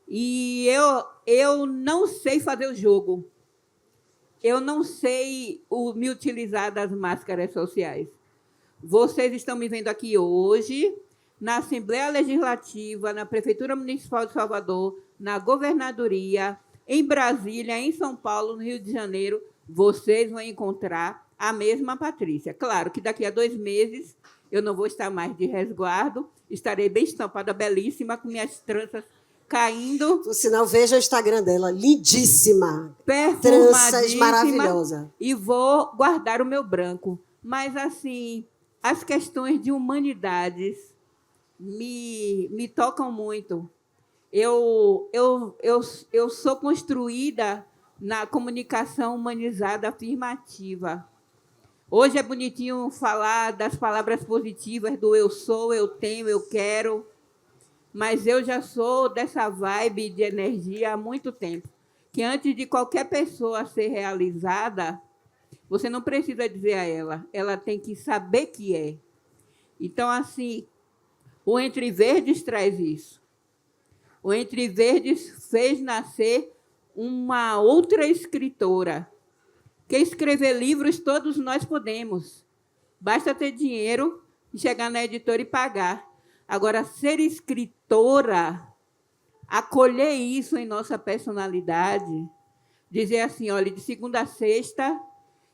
E eu não sei fazer o jogo. Eu não sei me utilizar das máscaras sociais. Vocês estão me vendo aqui hoje, na Assembleia Legislativa, na Prefeitura Municipal de Salvador, na Governadoria, em Brasília, em São Paulo, no Rio de Janeiro. Vocês vão encontrar a mesma Patrícia. Claro que daqui a 2 meses eu não vou estar mais de resguardo, estarei bem estampada, belíssima, com minhas tranças caindo. Por sinal, veja o Instagram dela, lindíssima. Tranças Perfumadíssima, maravilhosa. e vou guardar o meu branco. Mas, assim, as questões de humanidades me tocam muito. Eu sou construída na comunicação humanizada afirmativa. Hoje é bonitinho falar das palavras positivas do eu sou, eu tenho, eu quero, mas eu já sou dessa vibe de energia há muito tempo, que antes de qualquer pessoa ser realizada, você não precisa dizer a ela tem que saber que é. Então, assim, o Entre Verdes traz isso. O Entre Verdes fez nascer uma outra escritora. Que escrever livros todos nós podemos. Basta ter dinheiro e chegar na editora e pagar. Agora, ser escritora, acolher isso em nossa personalidade, dizer assim, olha, de segunda a sexta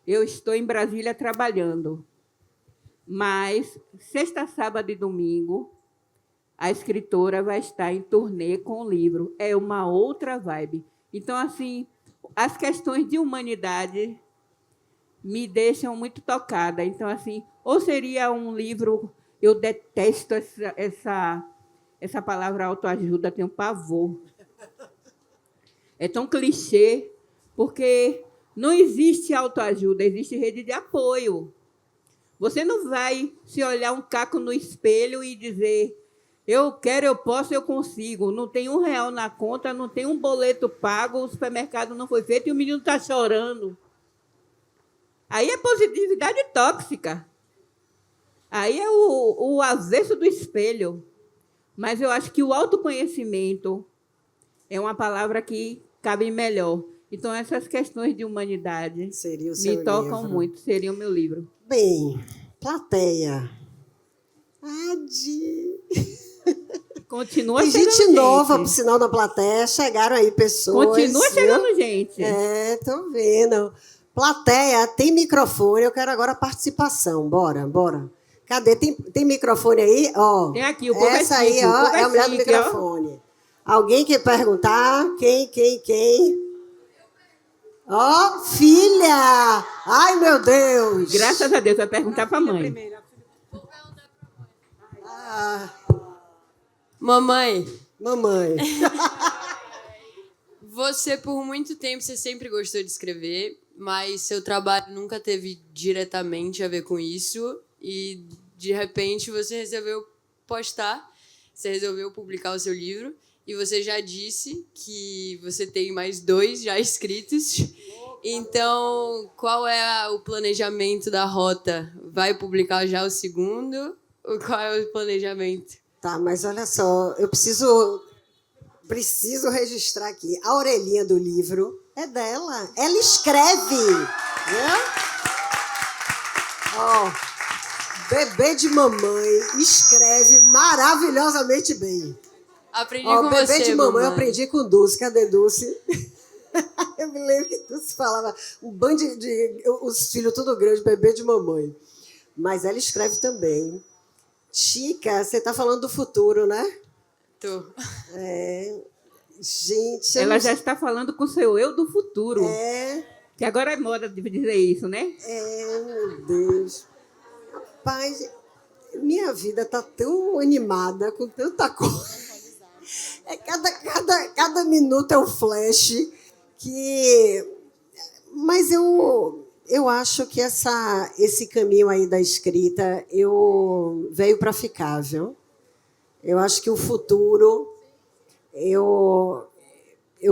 eu estou em Brasília trabalhando, mas sexta, sábado e domingo a escritora vai estar em turnê com o livro. É uma outra vibe. Então, assim, as questões de humanidade me deixam muito tocada. Então, assim, ou seria um livro... Eu detesto essa palavra autoajuda, tenho pavor. É tão clichê, porque não existe autoajuda, existe rede de apoio. Você não vai se olhar um caco no espelho e dizer eu quero, eu posso, eu consigo. Não tem R$1 na conta, não tem um boleto pago, o supermercado não foi feito e o menino está chorando. Aí é positividade tóxica. Aí é o avesso do espelho. Mas eu acho que o autoconhecimento é uma palavra que cabe melhor. Então, essas questões de humanidade me tocam muito. Seria o meu livro. Bem, plateia. Continua Tem chegando gente nova, por sinal, na plateia. Chegaram aí pessoas. Continua chegando gente. Tô vendo. Plateia, tem microfone. Eu quero agora a participação. Bora. Cadê? Tem microfone aí? Ó, tem aqui, o povo essa aí, ó, é a mulher do microfone. Alguém quer perguntar? Quem? Ó, filha! Ai, meu Deus! Graças a Deus, vai perguntar para a mãe. Mamãe. Você, por muito tempo, você sempre gostou de escrever, mas seu trabalho nunca teve diretamente a ver com isso. E, de repente, você resolveu postar, você resolveu publicar o seu livro, e você já disse que você tem mais 2 já escritos. Então, qual é o planejamento da Rota? Vai publicar já o segundo? Ou qual é o planejamento? Tá, mas olha só, eu preciso registrar aqui. A orelhinha do livro é dela. Ela escreve. Né? Ó, bebê de mamãe escreve maravilhosamente bem. Aprendi com você, bebê de mamãe, eu aprendi com Dulce. Cadê Dulce? Eu me lembro que Dulce falava um bando os filhos tudo grande, bebê de mamãe. Mas ela escreve também. Chica, você está falando do futuro, né? Tô. Gente... Ela já está falando com o seu eu do futuro. Que agora é moda de dizer isso, né? Meu Deus. Rapaz, minha vida está tão animada, com tanta coisa. Cada minuto é um flash que... Mas eu acho que esse caminho aí da escrita veio para ficar, viu? Eu acho que o futuro, eu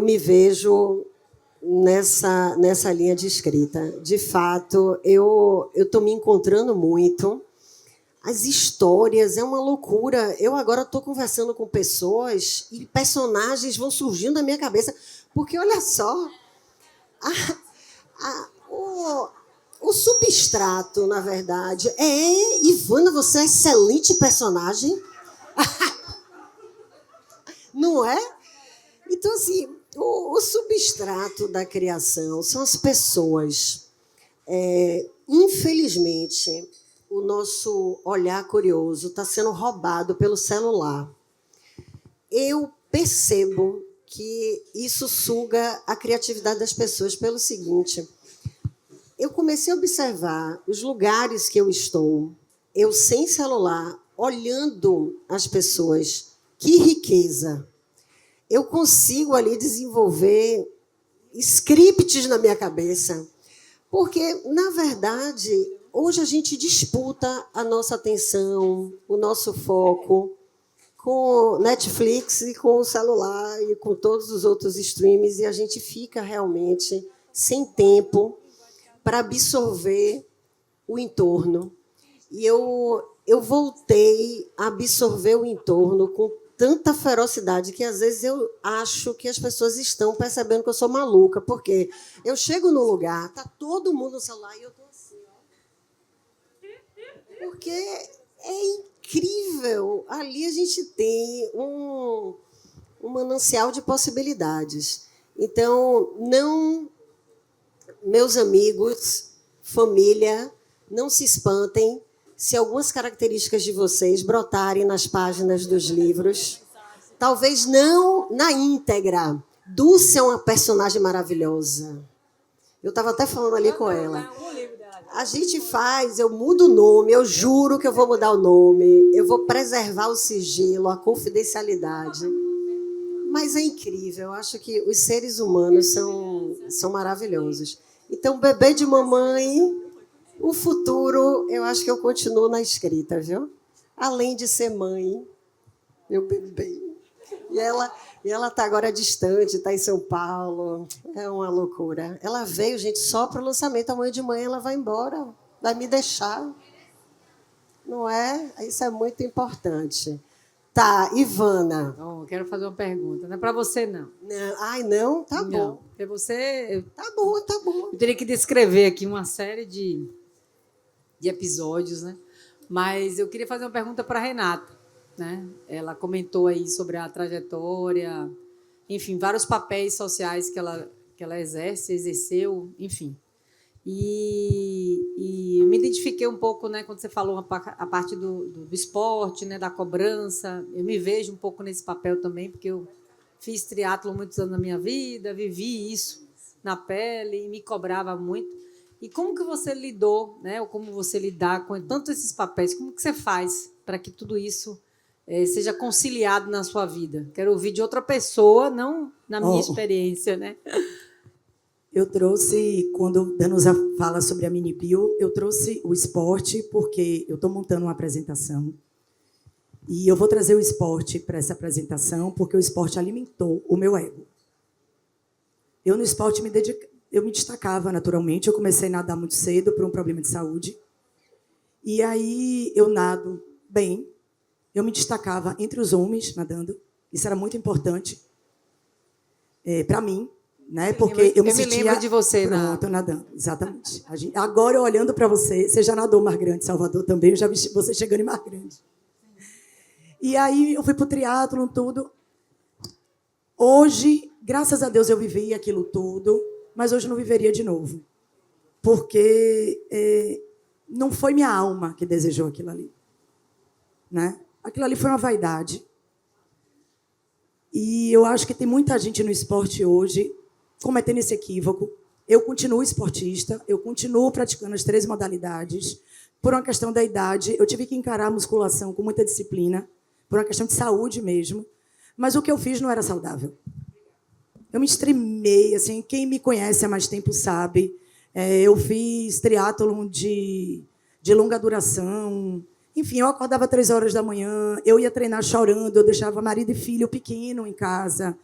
me vejo nessa linha de escrita. De fato, eu estou me encontrando muito. As histórias é uma loucura. Eu agora estou conversando com pessoas e personagens vão surgindo na minha cabeça. Porque, olha só, o substrato, na verdade, Ivana, você é excelente personagem. Não é? Então, assim, o substrato da criação são as pessoas. Infelizmente, o nosso olhar curioso está sendo roubado pelo celular. Eu percebo que isso suga a criatividade das pessoas pelo seguinte: eu comecei a observar os lugares que eu estou, eu sem celular, olhando as pessoas. Que riqueza! Eu consigo ali desenvolver scripts na minha cabeça, porque, na verdade, hoje a gente disputa a nossa atenção, o nosso foco com Netflix e com o celular e com todos os outros streams, e a gente fica realmente sem tempo para absorver o entorno. E eu voltei a absorver o entorno com tanta ferocidade que, às vezes, eu acho que as pessoas estão percebendo que eu sou maluca, porque eu chego num lugar, está todo mundo no celular e eu estou assim, ó. Porque é incrível. Ali a gente tem um manancial de possibilidades. Então, meus amigos, família, não se espantem se algumas características de vocês brotarem nas páginas dos livros. Talvez não na íntegra. Dulce é uma personagem maravilhosa. Eu estava até falando ali com ela. A gente faz, eu mudo o nome, eu juro que eu vou mudar o nome, eu vou preservar o sigilo, a confidencialidade. Mas é incrível, eu acho que os seres humanos são maravilhosos. Então, bebê de mamãe, o futuro, eu acho que eu continuo na escrita, viu? Além de ser mãe, meu bebê. E ela está agora distante, está em São Paulo. É uma loucura. Ela veio, gente, só para o lançamento. Amanhã de manhã ela vai embora, vai me deixar. Não é? Isso é muito importante. Tá, Ivana. Oh, quero fazer uma pergunta. Não é para você, não. Ai, não? Tá Não, bom. porque você... Tá bom, tá bom. Eu teria que descrever aqui uma série de episódios, né? Mas eu queria fazer uma pergunta para a Renata, né? Ela comentou aí sobre a trajetória, enfim, vários papéis sociais que ela exerceu, enfim. E eu me identifiquei um pouco, né, quando você falou a parte do esporte, né, da cobrança. Eu me vejo um pouco nesse papel também, porque eu fiz triatlo muitos anos na minha vida, vivi isso na pele e me cobrava muito. E como que você lidou, né, ou como você lidar com tanto esses papéis? Como que você faz para que tudo isso seja conciliado na sua vida? Quero ouvir de outra pessoa, não na minha experiência, né? Eu trouxe, quando Danusa fala sobre a mini bio, eu trouxe o esporte porque eu estou montando uma apresentação e eu vou trazer o esporte para essa apresentação porque o esporte alimentou o meu ego. Eu no esporte eu me destacava naturalmente, eu comecei a nadar muito cedo por um problema de saúde e aí eu nado bem, eu me destacava entre os homens nadando, isso era muito importante para mim. Né? Porque eu me lembro de você nadando, exatamente. Agora, olhando para você, você já nadou Mar Grande, Salvador também, eu já vi você chegando em Mar Grande. E aí eu fui para o triatlon, tudo. Hoje, graças a Deus, eu vivi aquilo tudo, mas hoje eu não viveria de novo. Porque não foi minha alma que desejou aquilo ali. Né? Aquilo ali foi uma vaidade. E eu acho que tem muita gente no esporte hoje cometendo esse equívoco. Eu continuo esportista, eu continuo praticando as 3 modalidades. Por uma questão da idade, eu tive que encarar a musculação com muita disciplina, por uma questão de saúde mesmo. Mas o que eu fiz não era saudável. Eu me extremei, assim, quem me conhece há mais tempo sabe. Eu fiz triatlon de longa duração. Enfim, eu acordava 3 horas da manhã, eu ia treinar chorando, eu deixava marido e filho pequeno em casa.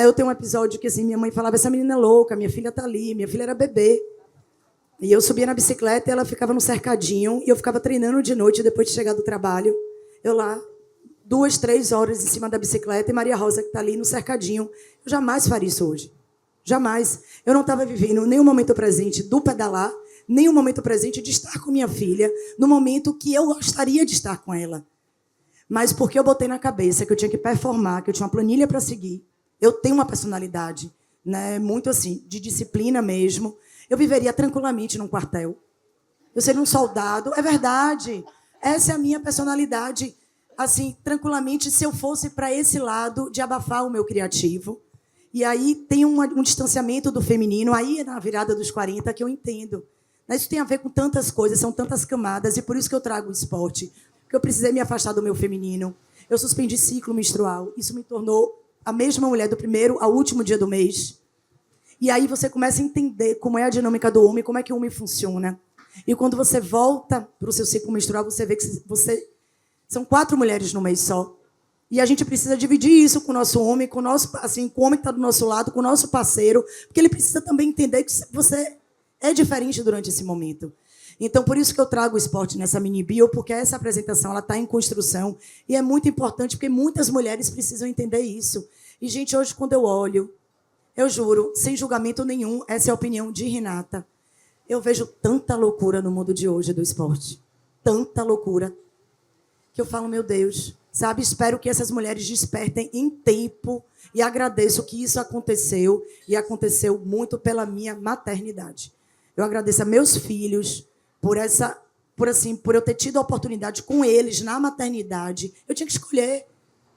Eu tenho um episódio que assim, minha mãe falava, essa menina é louca, minha filha está ali, minha filha era bebê. E eu subia na bicicleta e ela ficava no cercadinho, e eu ficava treinando de noite, depois de chegar do trabalho. Eu lá, 2, 3 horas em cima da bicicleta, e Maria Rosa, que está ali no cercadinho. Eu jamais faria isso hoje. Jamais. Eu não estava vivendo nem o momento presente do pedalar, nem o momento presente de estar com minha filha, no momento que eu gostaria de estar com ela. Mas porque eu botei na cabeça que eu tinha que performar, que eu tinha uma planilha para seguir, eu tenho uma personalidade, né, muito assim, de disciplina mesmo. Eu viveria tranquilamente num quartel. Eu seria um soldado. É verdade. Essa é a minha personalidade. Assim, tranquilamente, se eu fosse para esse lado de abafar o meu criativo. E aí tem um distanciamento do feminino, aí na virada dos 40, que eu entendo. Isso tem a ver com tantas coisas, são tantas camadas, e por isso que eu trago o esporte. Porque eu precisei me afastar do meu feminino. Eu suspendi ciclo menstrual. Isso me tornou a mesma mulher do primeiro ao último dia do mês. E aí você começa a entender como é a dinâmica do homem, como é que o homem funciona. E quando você volta para o seu ciclo menstrual, você vê que são 4 mulheres no mês só. E a gente precisa dividir isso com o nosso homem, com o homem que está do nosso lado, com o nosso parceiro, porque ele precisa também entender que você é diferente durante esse momento. Então, por isso que eu trago o esporte nessa mini bio, porque essa apresentação está em construção e é muito importante, porque muitas mulheres precisam entender isso. E, gente, hoje, quando eu olho, eu juro, sem julgamento nenhum, essa é a opinião de Renata, eu vejo tanta loucura no mundo de hoje do esporte. Tanta loucura. Que eu falo, meu Deus, sabe? Espero que essas mulheres despertem em tempo e agradeço que isso aconteceu e aconteceu muito pela minha maternidade. Eu agradeço a meus filhos por eu ter tido a oportunidade com eles na maternidade. Eu tinha que escolher.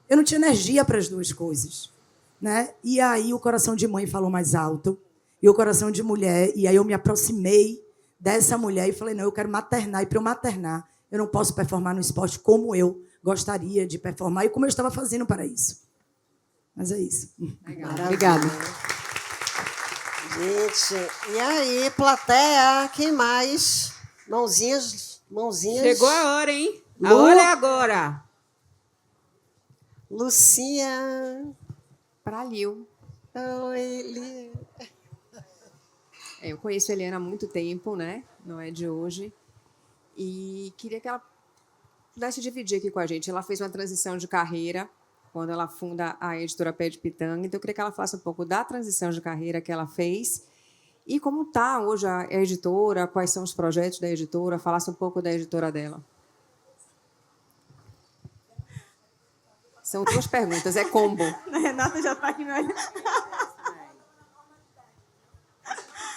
Eu não tinha energia para as duas coisas, né? E aí o coração de mãe falou mais alto e o coração de mulher, e aí eu me aproximei dessa mulher e falei, não, eu quero maternar, e para eu maternar, eu não posso performar no esporte como eu gostaria de performar e como eu estava fazendo para isso. Mas é isso. Legal. Obrigada. Gente, e aí, plateia, quem mais? Mãozinhas. Chegou a hora, hein? A hora é agora. Lucinha. Para Lil. Oi, Li. Eu conheço a Eliana há muito tempo, né? Não é de hoje. E queria que ela pudesse dividir aqui com a gente. Ela fez uma transição de carreira quando ela funda a editora Pé de Pitanga. Então, eu queria que ela falasse um pouco da transição de carreira que ela fez e como está hoje a editora, quais são os projetos da editora, falasse um pouco da editora dela. São 2 perguntas, é combo. A Renata já está aqui me olhando.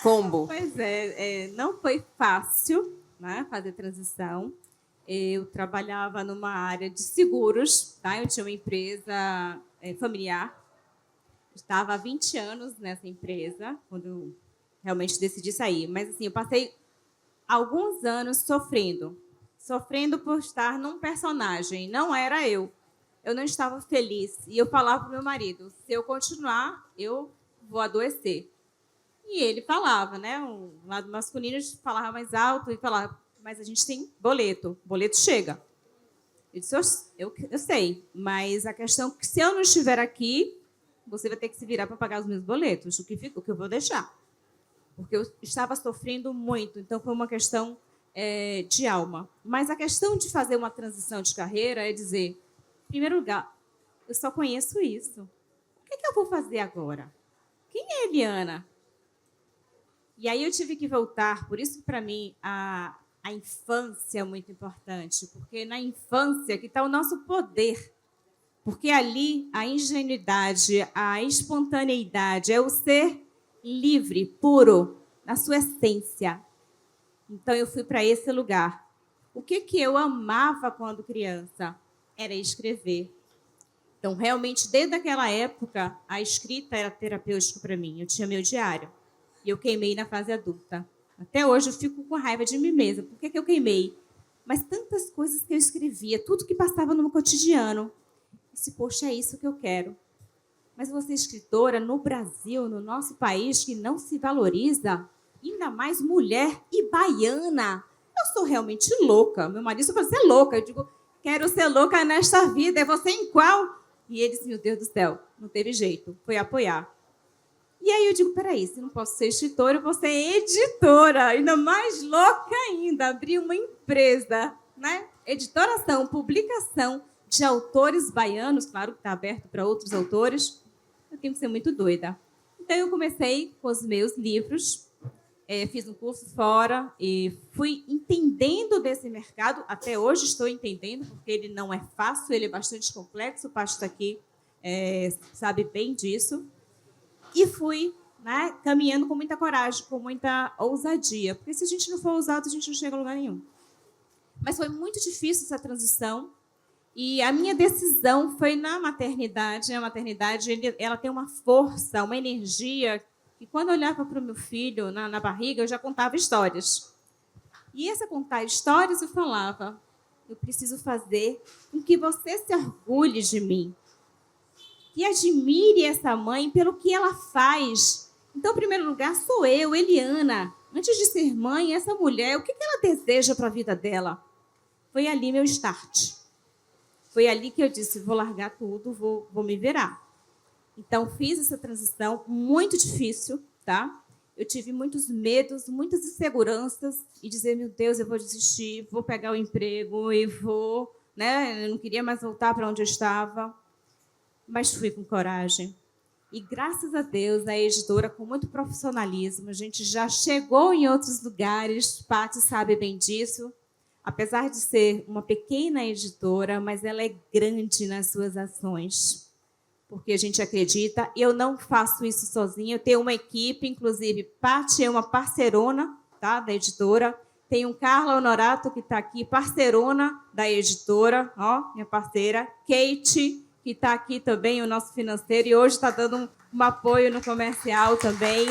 Combo. Pois é, não foi fácil, né, fazer transição. Eu trabalhava numa área de seguros, tá? Eu tinha uma empresa familiar. Estava há 20 anos nessa empresa, quando eu realmente decidi sair. Mas, assim, eu passei alguns anos sofrendo por estar num personagem. Não era eu. Eu não estava feliz. E eu falava para o meu marido, se eu continuar, eu vou adoecer. E ele falava, né? O lado masculino falava mais alto e falava, mas a gente tem boleto chega. Eu disse, eu sei, mas a questão é que se eu não estiver aqui, você vai ter que se virar para pagar os meus boletos, o que eu vou deixar. Porque eu estava sofrendo muito, então foi uma questão de alma. Mas a questão de fazer uma transição de carreira é dizer, em primeiro lugar, eu só conheço isso. O que eu vou fazer agora? Quem é a Eliana? E aí eu tive que voltar, por isso, para mim, a infância é muito importante, porque na infância que está o nosso poder. Porque ali a ingenuidade, a espontaneidade, é o ser livre, puro, na sua essência. Então eu fui para esse lugar. O que eu amava quando criança? Era escrever. Então, realmente, desde aquela época, a escrita era terapêutica para mim. Eu tinha meu diário. E eu queimei na fase adulta. Até hoje eu fico com raiva de mim mesma. Por que eu queimei? Mas tantas coisas que eu escrevia, tudo que passava no meu cotidiano. Eu disse, poxa, é isso que eu quero. Mas você é escritora no Brasil, no nosso país, que não se valoriza, ainda mais mulher e baiana. Eu sou realmente louca. Meu marido falou, você é louca. Eu digo, quero ser louca nesta vida. É você em qual? E ele disse, meu Deus do céu, não teve jeito. Foi apoiar. E aí eu digo, peraí, se não posso ser escritora, eu vou ser editora. Ainda mais louca ainda, abrir uma empresa, né? Editoração, publicação de autores baianos, claro que está aberto para outros autores. Eu tenho que ser muito doida. Então eu comecei com os meus livros, fiz um curso fora e fui entendendo desse mercado. Até hoje estou entendendo, porque ele não é fácil, ele é bastante complexo. O Pacho aqui sabe bem disso. E fui, né, caminhando com muita coragem, com muita ousadia. Porque se a gente não for ousado, a gente não chega a lugar nenhum. Mas foi muito difícil essa transição. E a minha decisão foi na maternidade. A maternidade ela tem uma força, uma energia, que quando eu olhava para o meu filho na barriga, eu já contava histórias. E essa contar histórias, eu falava, eu preciso fazer com que você se orgulhe de mim. Que admire essa mãe pelo que ela faz. Então, em primeiro lugar, sou eu, Eliana. Antes de ser mãe, essa mulher, o que ela deseja para a vida dela? Foi ali meu start. Foi ali que eu disse, vou largar tudo, vou me virar. Então, fiz essa transição muito difícil, tá? Eu tive muitos medos, muitas inseguranças, e dizer, meu Deus, eu vou desistir, vou pegar o emprego e vou... né? Eu não queria mais voltar para onde eu estava. Mas fui com coragem. E, graças a Deus, a editora, com muito profissionalismo, a gente já chegou em outros lugares, Paty sabe bem disso, apesar de ser uma pequena editora, mas ela é grande nas suas ações, porque a gente acredita. Eu não faço isso sozinha, eu tenho uma equipe, inclusive, Paty é uma parceirona, tá, da editora, tem um Carla Honorato, que está aqui, parceirona da editora, ó, minha parceira, Kate, que está aqui também, o nosso financeiro, e hoje está dando um apoio no comercial também.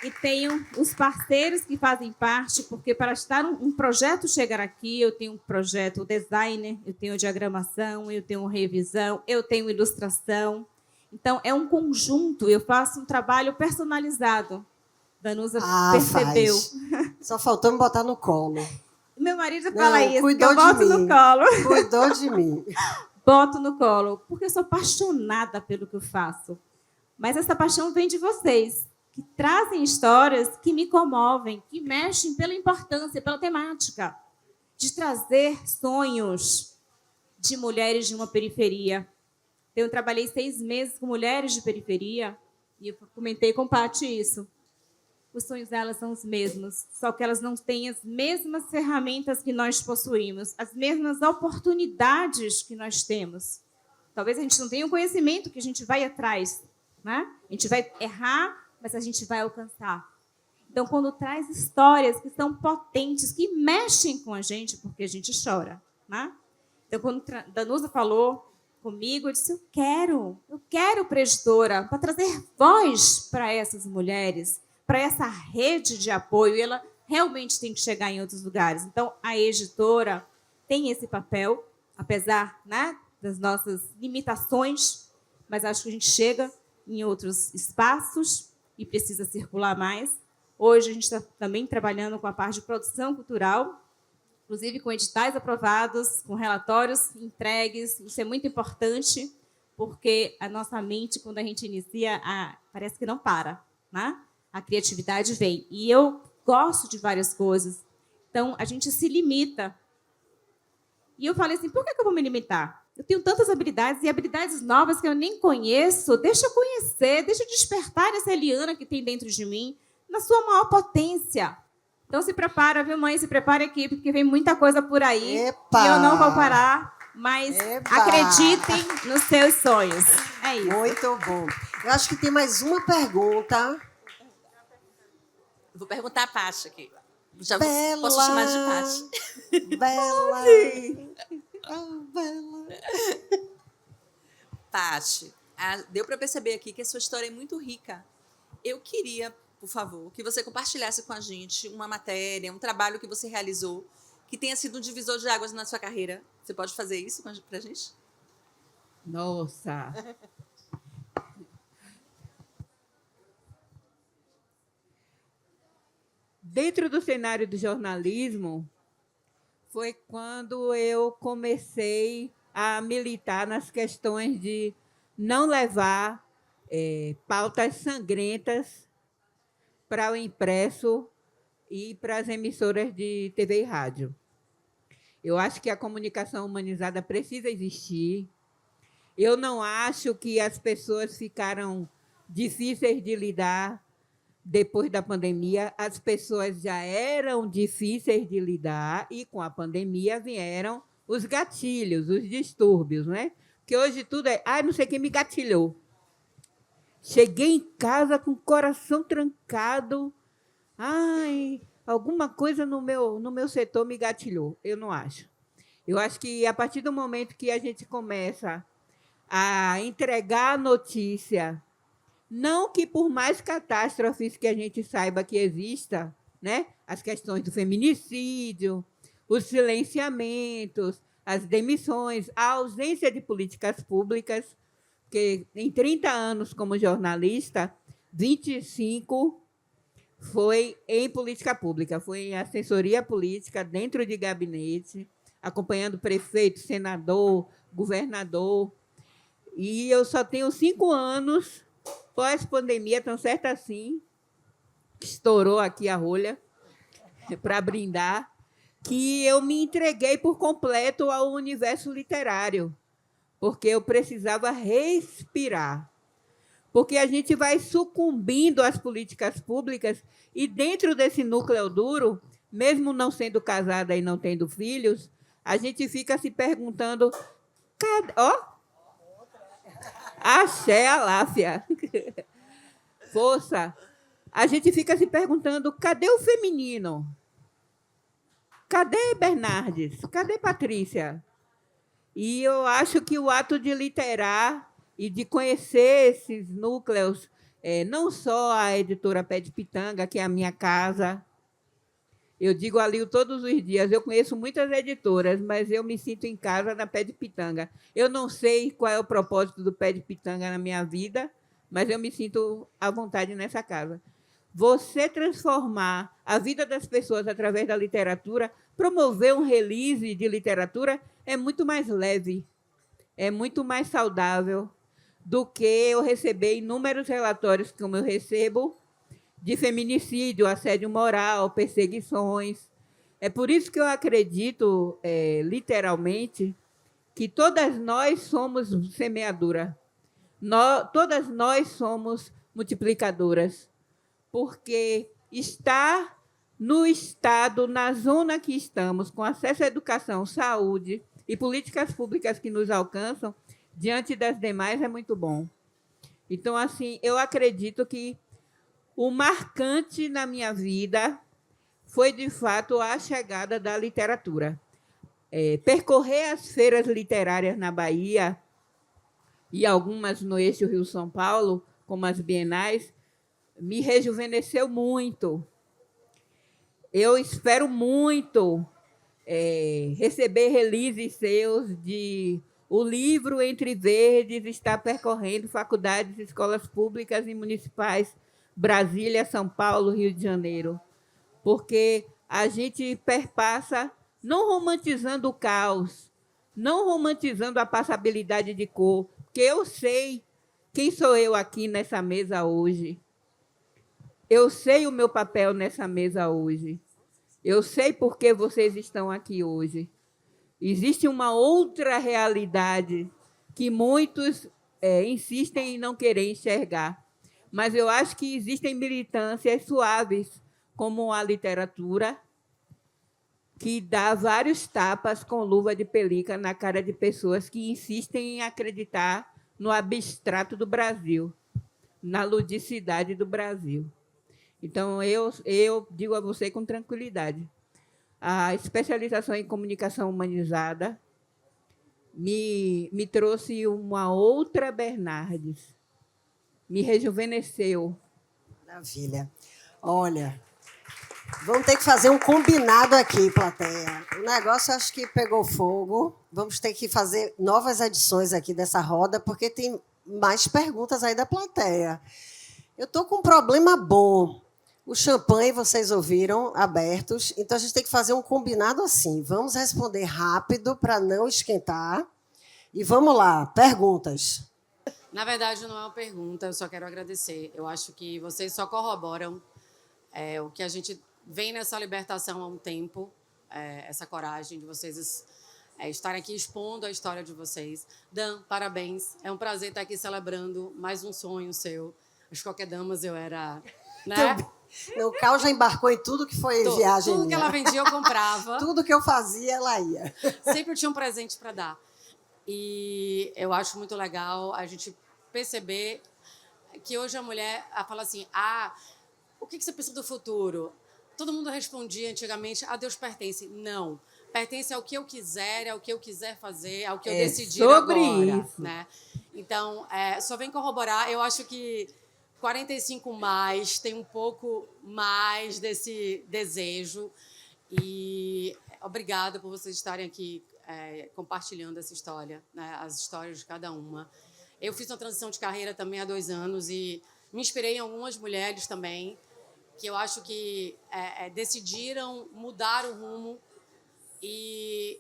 E tenho os parceiros que fazem parte, porque para estar um projeto chegar aqui, eu tenho um projeto, o designer, eu tenho diagramação, eu tenho revisão, eu tenho ilustração. Então, é um conjunto, eu faço um trabalho personalizado. Danusa percebeu. Faz. Só faltou me botar no colo. Meu marido fala isso, que cuidou eu boto de mim. no colo. Cuidou de mim. Boto no colo, porque eu sou apaixonada pelo que eu faço. Mas essa paixão vem de vocês, que trazem histórias que me comovem, que mexem pela importância, pela temática, de trazer sonhos de mulheres de uma periferia. Eu trabalhei 6 meses com mulheres de periferia e eu comentei com Paty isso. Os sonhos delas são os mesmos, só que elas não têm as mesmas ferramentas que nós possuímos, as mesmas oportunidades que nós temos. Talvez a gente não tenha o conhecimento que a gente vai atrás, né? A gente vai errar, mas a gente vai alcançar. Então, quando traz histórias que são potentes, que mexem com a gente, porque a gente chora, né? Então, quando Danusa falou comigo, eu disse, eu quero para a editora, para trazer voz para essas mulheres, para essa rede de apoio, e ela realmente tem que chegar em outros lugares. Então, a editora tem esse papel, apesar, né, das nossas limitações, mas acho que a gente chega em outros espaços e precisa circular mais. Hoje, a gente está também trabalhando com a parte de produção cultural, inclusive com editais aprovados, com relatórios entregues. Isso é muito importante, porque a nossa mente, quando a gente inicia, parece que não para, né? A criatividade vem. E eu gosto de várias coisas. Então, a gente se limita. E eu falei assim, por que eu vou me limitar? Eu tenho tantas habilidades, e habilidades novas que eu nem conheço. Deixa eu conhecer, deixa eu despertar essa Eliana que tem dentro de mim, na sua maior potência. Então, se prepara, viu, mãe? Se prepara, equipe, porque vem muita coisa por aí. Epa! E eu não vou parar, mas Eba! acreditem nos seus sonhos. É isso. Muito bom. Eu acho que tem mais uma pergunta. Vou perguntar a Paty aqui. Já Bela! posso chamar de Paty. Bela! Ah, Bela! Paty, deu para perceber aqui que a sua história é muito rica. Eu queria, por favor, que você compartilhasse com a gente uma matéria, um trabalho que você realizou, que tenha sido um divisor de águas na sua carreira. Você pode fazer isso para a gente? Nossa! Dentro do cenário do jornalismo, foi quando eu comecei a militar nas questões de não levar pautas sangrentas para o impresso e para as emissoras de TV e rádio. Eu acho que a comunicação humanizada precisa existir. Eu não acho que as pessoas ficaram difíceis de lidar depois da pandemia. As pessoas já eram difíceis de lidar e, com a pandemia, vieram os gatilhos, os distúrbios, né? Porque hoje tudo é, não sei quem me gatilhou. Cheguei em casa com o coração trancado. Alguma coisa no meu setor me gatilhou. Eu não acho. Eu acho que, a partir do momento que a gente começa a entregar a notícia, não que por mais catástrofes que a gente saiba que exista, né, as questões do feminicídio, os silenciamentos, as demissões, a ausência de políticas públicas, porque em 30 anos como jornalista, 25 foi em política pública, foi em assessoria política, dentro de gabinete, acompanhando prefeito, senador, governador. E eu só tenho 5 anos, pós-pandemia, tão certo assim, estourou aqui a rolha para brindar, que eu me entreguei por completo ao universo literário, porque eu precisava respirar. Porque a gente vai sucumbindo às políticas públicas e, dentro desse núcleo duro, mesmo não sendo casada e não tendo filhos, a gente fica se perguntando, axé, Aláfia, força, a gente fica se perguntando, cadê o feminino? Cadê Bernardes? Cadê Patrícia? E eu acho que o ato de literar e de conhecer esses núcleos, não só a editora Pé de Pitanga, que é a minha casa, eu digo ali todos os dias, eu conheço muitas editoras, mas eu me sinto em casa na Pé de Pitanga. Eu não sei qual é o propósito do Pé de Pitanga na minha vida, mas eu me sinto à vontade nessa casa. Você transformar a vida das pessoas através da literatura, promover um release de literatura é muito mais leve, é muito mais saudável do que eu receber inúmeros relatórios, como eu recebo, de feminicídio, assédio moral, perseguições. É por isso que eu acredito, literalmente, que todas nós somos semeadora, todas nós somos multiplicadoras, porque estar no Estado, na zona que estamos, com acesso à educação, saúde e políticas públicas que nos alcançam, diante das demais, é muito bom. Então, assim, eu acredito que o marcante na minha vida foi, de fato, a chegada da literatura. Percorrer as feiras literárias na Bahia e algumas no eixo Rio-São Paulo, como as bienais, me rejuvenesceu muito. Eu espero muito receber releases seus de o livro Entre Verdes está percorrendo faculdades, escolas públicas e municipais, Brasília, São Paulo, Rio de Janeiro, porque a gente perpassa não romantizando o caos, não romantizando a passabilidade de cor, porque eu sei quem sou eu aqui nessa mesa hoje. Eu sei o meu papel nessa mesa hoje. Eu sei por que vocês estão aqui hoje. Existe uma outra realidade que muitos insistem em não querer enxergar. Mas eu acho que existem militâncias suaves, como a literatura, que dá vários tapas com luva de pelica na cara de pessoas que insistem em acreditar no abstrato do Brasil, na ludicidade do Brasil. Então, eu digo a você com tranquilidade, a especialização em comunicação humanizada me trouxe uma outra Bernardes, me rejuvenesceu. Maravilha. Olha, vamos ter que fazer um combinado aqui, plateia. O negócio acho que pegou fogo. Vamos ter que fazer novas edições aqui dessa roda, porque tem mais perguntas aí da plateia. Eu estou com um problema bom. O champanhe, vocês ouviram, abertos. Então, a gente tem que fazer um combinado assim. Vamos responder rápido para não esquentar. E vamos lá, perguntas. Na verdade, não é uma pergunta, eu só quero agradecer. Eu acho que vocês só corroboram o que a gente vem nessa libertação há um tempo, essa coragem de vocês estarem aqui expondo a história de vocês. Dan, parabéns. É um prazer estar aqui celebrando mais um sonho seu. Acho que qualquer damas eu era... Né? O Cal já embarcou em tudo que foi viagem. Tudo que ela vendia, eu comprava. Tudo que eu fazia, ela ia. Sempre tinha um presente para dar. E eu acho muito legal a gente perceber que hoje a mulher fala assim, o que você pensa do futuro? Todo mundo respondia antigamente, a Deus pertence. Não, pertence ao que eu quiser, ao que eu quiser fazer, ao que eu decidir sobre agora. Isso. Né? Então, só vem corroborar. Eu acho que 45 mais tem um pouco mais desse desejo. E obrigada por vocês estarem aqui compartilhando essa história, né? As histórias de cada uma. Eu fiz uma transição de carreira também há 2 anos e me inspirei em algumas mulheres também, que eu acho que decidiram mudar o rumo e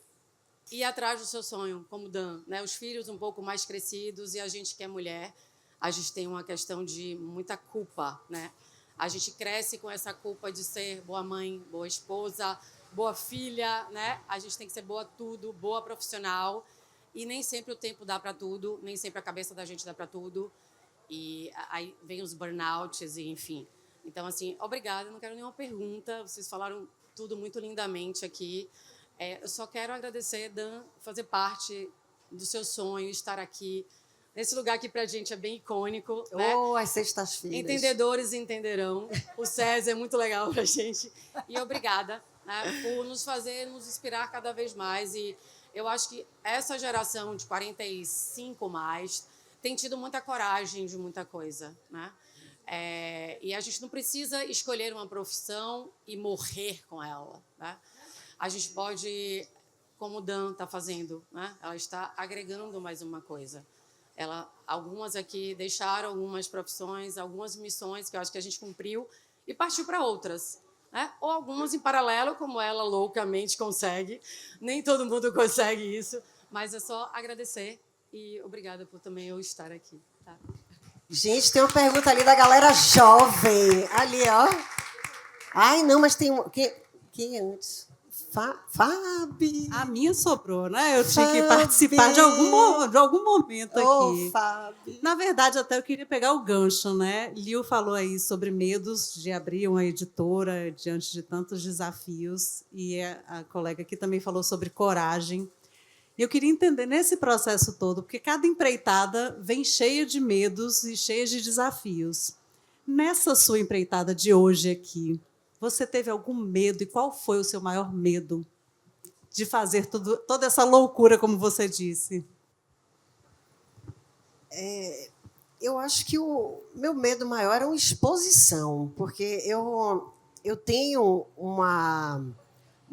ir atrás do seu sonho, como Dan. Né? Os filhos um pouco mais crescidos e a gente que é mulher, a gente tem uma questão de muita culpa. Né? A gente cresce com essa culpa de ser boa mãe, boa esposa, boa filha. Né? A gente tem que ser boa tudo, boa profissional. E nem sempre o tempo dá para tudo, nem sempre a cabeça da gente dá para tudo. E aí vem os burnouts, e enfim. Então, assim, obrigada, não quero nenhuma pergunta. Vocês falaram tudo muito lindamente aqui. Eu só quero agradecer, Dan, fazer parte do seu sonho, estar aqui, nesse lugar que para a gente é bem icônico. Né? As sextas-feiras. Entendedores entenderão. O SESI é muito legal para a gente. E obrigada, né, por nos fazer nos inspirar cada vez mais. E eu acho que essa geração de 45 mais tem tido muita coragem de muita coisa. Né? E a gente não precisa escolher uma profissão e morrer com ela. Né? A gente pode, como o Dan está fazendo, né? Ela está agregando mais uma coisa. Algumas aqui deixaram algumas profissões, algumas missões que eu acho que a gente cumpriu e partiu para outras. Né? Ou algumas em paralelo, como ela loucamente consegue. Nem todo mundo consegue isso, mas é só agradecer e obrigada por também eu estar aqui. Tá? Gente, tem uma pergunta ali da galera jovem. Ali, ó. Ai, não, mas tem um... Quem é antes? Fábio. A minha sobrou, né? Eu tinha que participar de algum momento aqui. Fábio. Na verdade, até eu queria pegar o gancho, né? Liu falou aí sobre medos de abrir uma editora diante de tantos desafios, e a colega aqui também falou sobre coragem. E eu queria entender nesse processo todo, porque cada empreitada vem cheia de medos e cheia de desafios. Nessa sua empreitada de hoje aqui, você teve algum medo? E qual foi o seu maior medo de fazer toda essa loucura, como você disse? Eu acho que o meu medo maior é uma exposição, porque eu tenho uma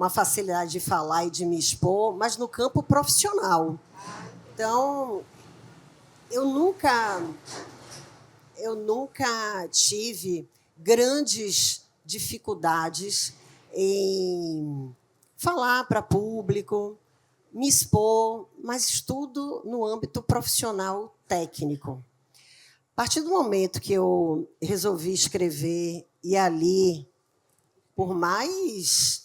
facilidade de falar e de me expor, mas no campo profissional. Então, eu nunca tive grandes dificuldades em falar para público, me expor, mas tudo no âmbito profissional técnico. A partir do momento que eu resolvi escrever, e ali, por mais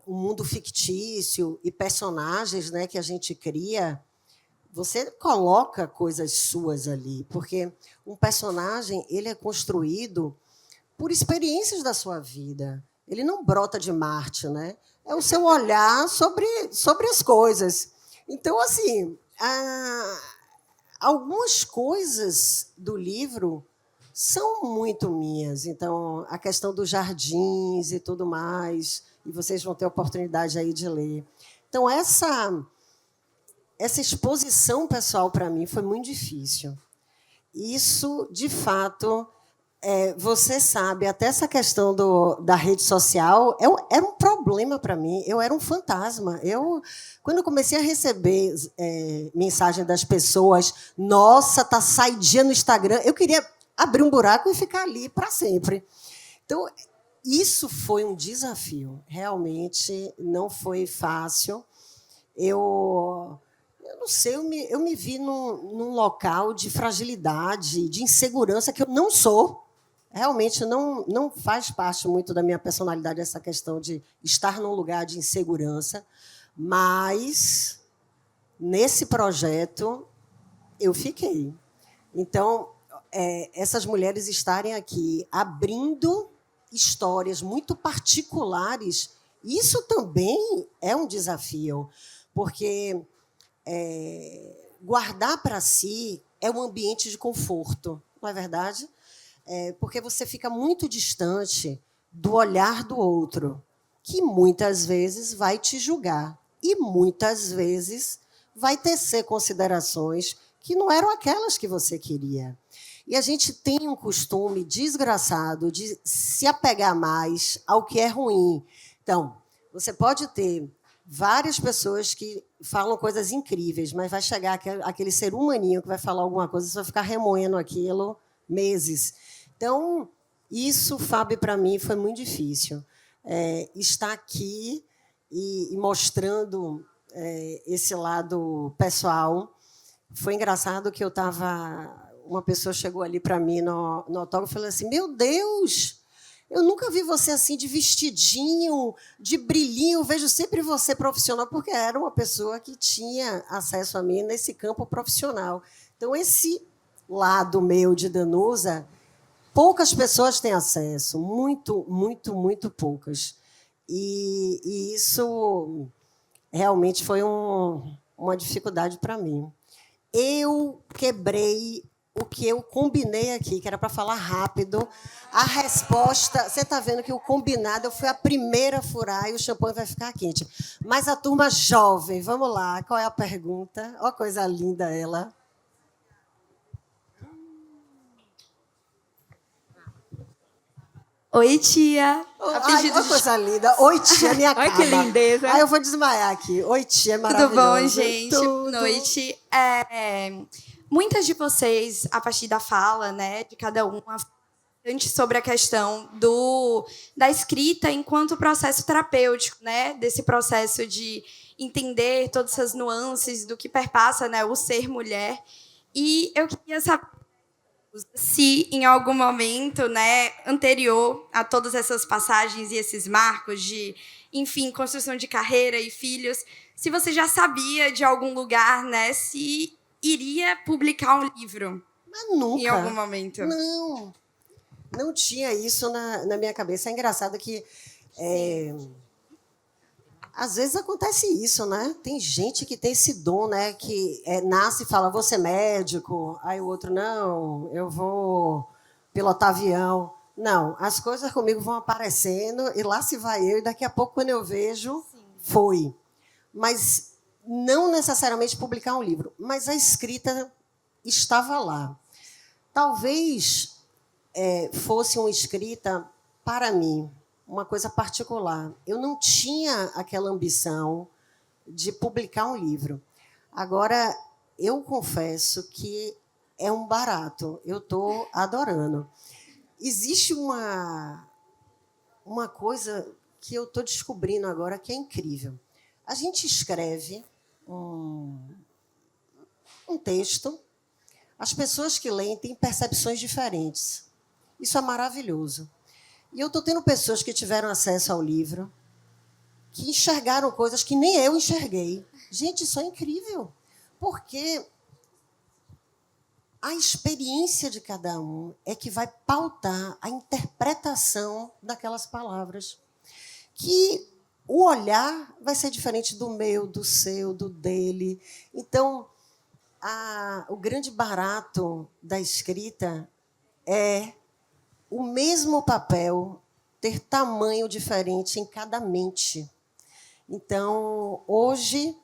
um mundo fictício e personagens, né, que a gente cria, você coloca coisas suas ali, porque um personagem ele é construído por experiências da sua vida. Ele não brota de Marte, né? É o seu olhar sobre as coisas. Então, assim, algumas coisas do livro são muito minhas. Então, a questão dos jardins e tudo mais, e vocês vão ter a oportunidade aí de ler. Então, essa exposição pessoal, para mim, foi muito difícil. Isso, de fato... você sabe, até essa questão da rede social era um problema para mim. Eu era um fantasma. Quando eu comecei a receber mensagem das pessoas, nossa, tá saidinha no Instagram, eu queria abrir um buraco e ficar ali para sempre. Então, isso foi um desafio. Realmente não foi fácil. Eu não sei, eu me vi num local de fragilidade, de insegurança, que eu não sou. Realmente não faz parte muito da minha personalidade essa questão de estar num lugar de insegurança, mas, nesse projeto, eu fiquei. Então, essas mulheres estarem aqui abrindo histórias muito particulares, isso também é um desafio, porque guardar para si é um ambiente de conforto, não é verdade? Porque você fica muito distante do olhar do outro, que muitas vezes vai te julgar e muitas vezes vai tecer considerações que não eram aquelas que você queria. E a gente tem um costume desgraçado de se apegar mais ao que é ruim. Então, você pode ter várias pessoas que falam coisas incríveis, mas vai chegar aquele ser humaninho que vai falar alguma coisa, você vai ficar remoendo aquilo meses. Então, isso, Fábio, para mim, foi muito difícil. Estar aqui e mostrando esse lado pessoal. Foi engraçado que uma pessoa chegou ali para mim no autógrafo e falou assim, meu Deus, eu nunca vi você assim de vestidinho, de brilhinho, eu vejo sempre você profissional, porque era uma pessoa que tinha acesso a mim nesse campo profissional. Então, esse lado meu de Danusa, poucas pessoas têm acesso, muito, muito, muito poucas. E isso realmente foi uma dificuldade para mim. Eu quebrei o que eu combinei aqui, que era para falar rápido. A resposta... Você está vendo que o combinado eu fui a primeira a furar e o champanhe vai ficar quente. Mas a turma jovem, vamos lá, qual é a pergunta? Olha que coisa linda ela. Oi, tia. Ai, olha que coisa linda. Oi, tia, me acaba. Olha que lindeza. Ai, eu vou desmaiar aqui. Oi, tia, Tudo maravilhoso. bom, gente? Tudo. Boa noite. Muitas de vocês, a partir da fala, né, de cada uma, sobre a questão da escrita enquanto processo terapêutico, né, desse processo de entender todas essas nuances do que perpassa, né, o ser mulher. E eu queria saber se em algum momento, né, anterior a todas essas passagens e esses marcos de, enfim, construção de carreira e filhos, se você já sabia de algum lugar, né, se iria publicar um livro. Mas nunca. Em algum momento. Não tinha isso na minha cabeça. É engraçado que às vezes acontece isso, né? Tem gente que tem esse dom, né? Que nasce e fala, vou ser médico. Aí o outro, não, eu vou pilotar avião. Não, as coisas comigo vão aparecendo e lá se vai eu. E daqui a pouco, quando eu vejo, foi. Mas não necessariamente publicar um livro. Mas a escrita estava lá. Talvez fosse uma escrita para mim, uma coisa particular. Eu não tinha aquela ambição de publicar um livro. Agora, eu confesso que é um barato. Eu estou adorando. Existe uma coisa que eu estou descobrindo agora que é incrível. A gente escreve um texto, as pessoas que leem têm percepções diferentes. Isso é maravilhoso. E eu estou tendo pessoas que tiveram acesso ao livro, que enxergaram coisas que nem eu enxerguei. Gente, isso é incrível, porque a experiência de cada um é que vai pautar a interpretação daquelas palavras. Que o olhar vai ser diferente do meu, do seu, do dele. Então, o grande barato da escrita é o mesmo papel ter tamanho diferente em cada mente. Então, hoje,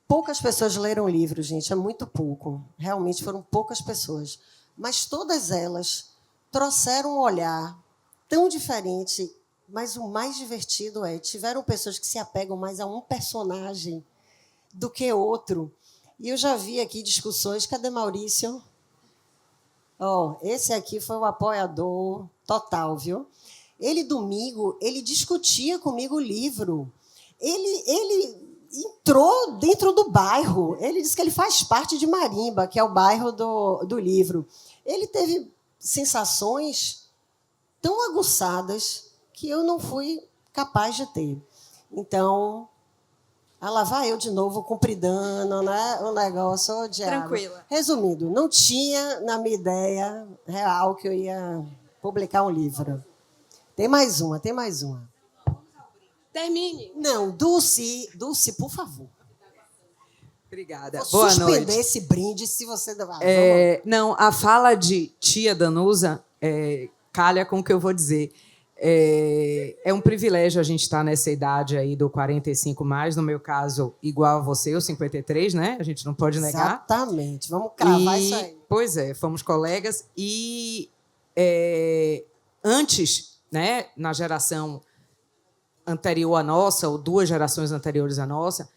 poucas pessoas leram o livro, gente, é muito pouco. Realmente foram poucas pessoas. Mas todas elas trouxeram um olhar tão diferente, mas o mais divertido tiveram pessoas que se apegam mais a um personagem do que outro. E eu já vi aqui discussões, cadê Maurício? Esse aqui foi o apoiador total, viu? Ele, domingo, ele discutia comigo o livro. Ele entrou dentro do bairro. Ele disse que ele faz parte de Marimba, que é o bairro do livro. Ele teve sensações tão aguçadas que eu não fui capaz de ter. Então, lá vai eu de novo, compridando, né, o negócio odiado. Tranquila. Resumindo, não tinha na minha ideia real que eu ia publicar um livro. Tem mais uma. Termine. Não, Dulce, por favor. Obrigada. Vou Boa suspender noite. esse brinde se você... Não, a fala de tia Danusa calha com o que eu vou dizer. É um privilégio a gente estar nessa idade aí do 45+, no meu caso, igual a você, o 53, né? A gente não pode negar. Exatamente. Vamos cravar isso aí. Pois é, fomos colegas. E antes, né, na geração anterior à nossa, ou 2 gerações anteriores à nossa,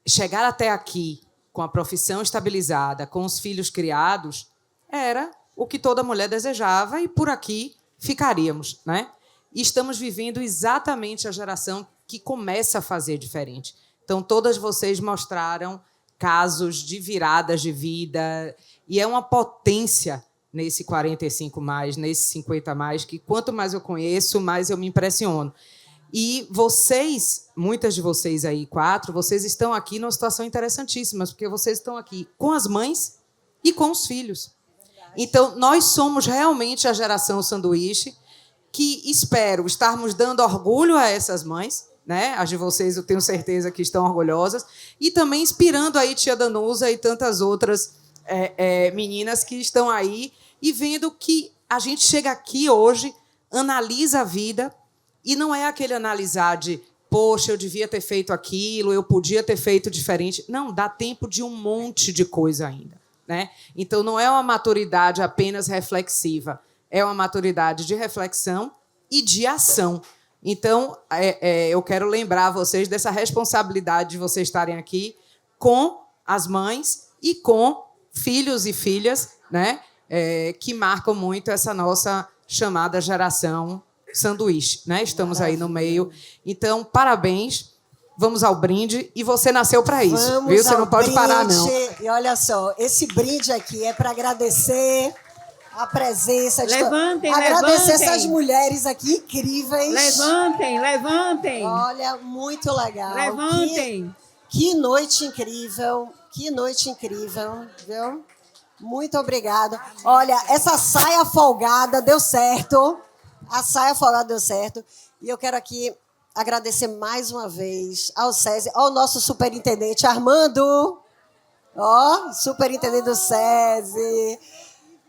chegar até aqui com a profissão estabilizada, com os filhos criados, era o que toda mulher desejava e por aqui ficaríamos, né? E estamos vivendo exatamente a geração que começa a fazer diferente. Então, todas vocês mostraram casos de viradas de vida e é uma potência nesse 45+, nesse 50+, que quanto mais eu conheço, mais eu me impressiono. E vocês, muitas de vocês aí, 4, vocês estão aqui numa situação interessantíssima, porque vocês estão aqui com as mães e com os filhos. Então, nós somos realmente a geração sanduíche que espero estarmos dando orgulho a essas mães, né? As de vocês eu tenho certeza que estão orgulhosas, e também inspirando aí tia Danusa e tantas outras meninas que estão aí e vendo que a gente chega aqui hoje, analisa a vida, e não é aquele analisar de, poxa, eu devia ter feito aquilo, eu podia ter feito diferente. Não, dá tempo de um monte de coisa ainda, né? Então, não é uma maturidade apenas reflexiva, é uma maturidade de reflexão e de ação. Então, eu quero lembrar vocês dessa responsabilidade de vocês estarem aqui com as mães e com filhos e filhas, né? Que marcam muito essa nossa chamada geração sanduíche, né? Estamos aí no meio. Então, parabéns. Vamos ao brinde. E você nasceu para isso, Vamos, viu? Você não pode parar, não. E olha só, esse brinde aqui é para agradecer a presença de agradecer essas mulheres aqui incríveis. Levantem. Olha, muito legal. Levantem. Que noite incrível, viu? Muito obrigada. Olha, essa saia folgada deu certo. A saia folgada deu certo. E eu quero aqui agradecer mais uma vez ao SESI, ao nosso superintendente Armando. Superintendente do SESI.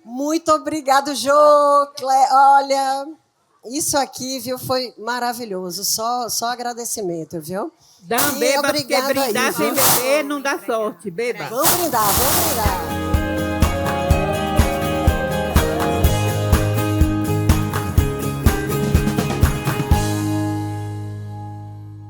Muito obrigado, Jô. Olha, isso aqui, viu, foi maravilhoso. Só agradecimento, viu? Beba, porque brindar sem beber não dá sorte. Beba. Vamos brindar.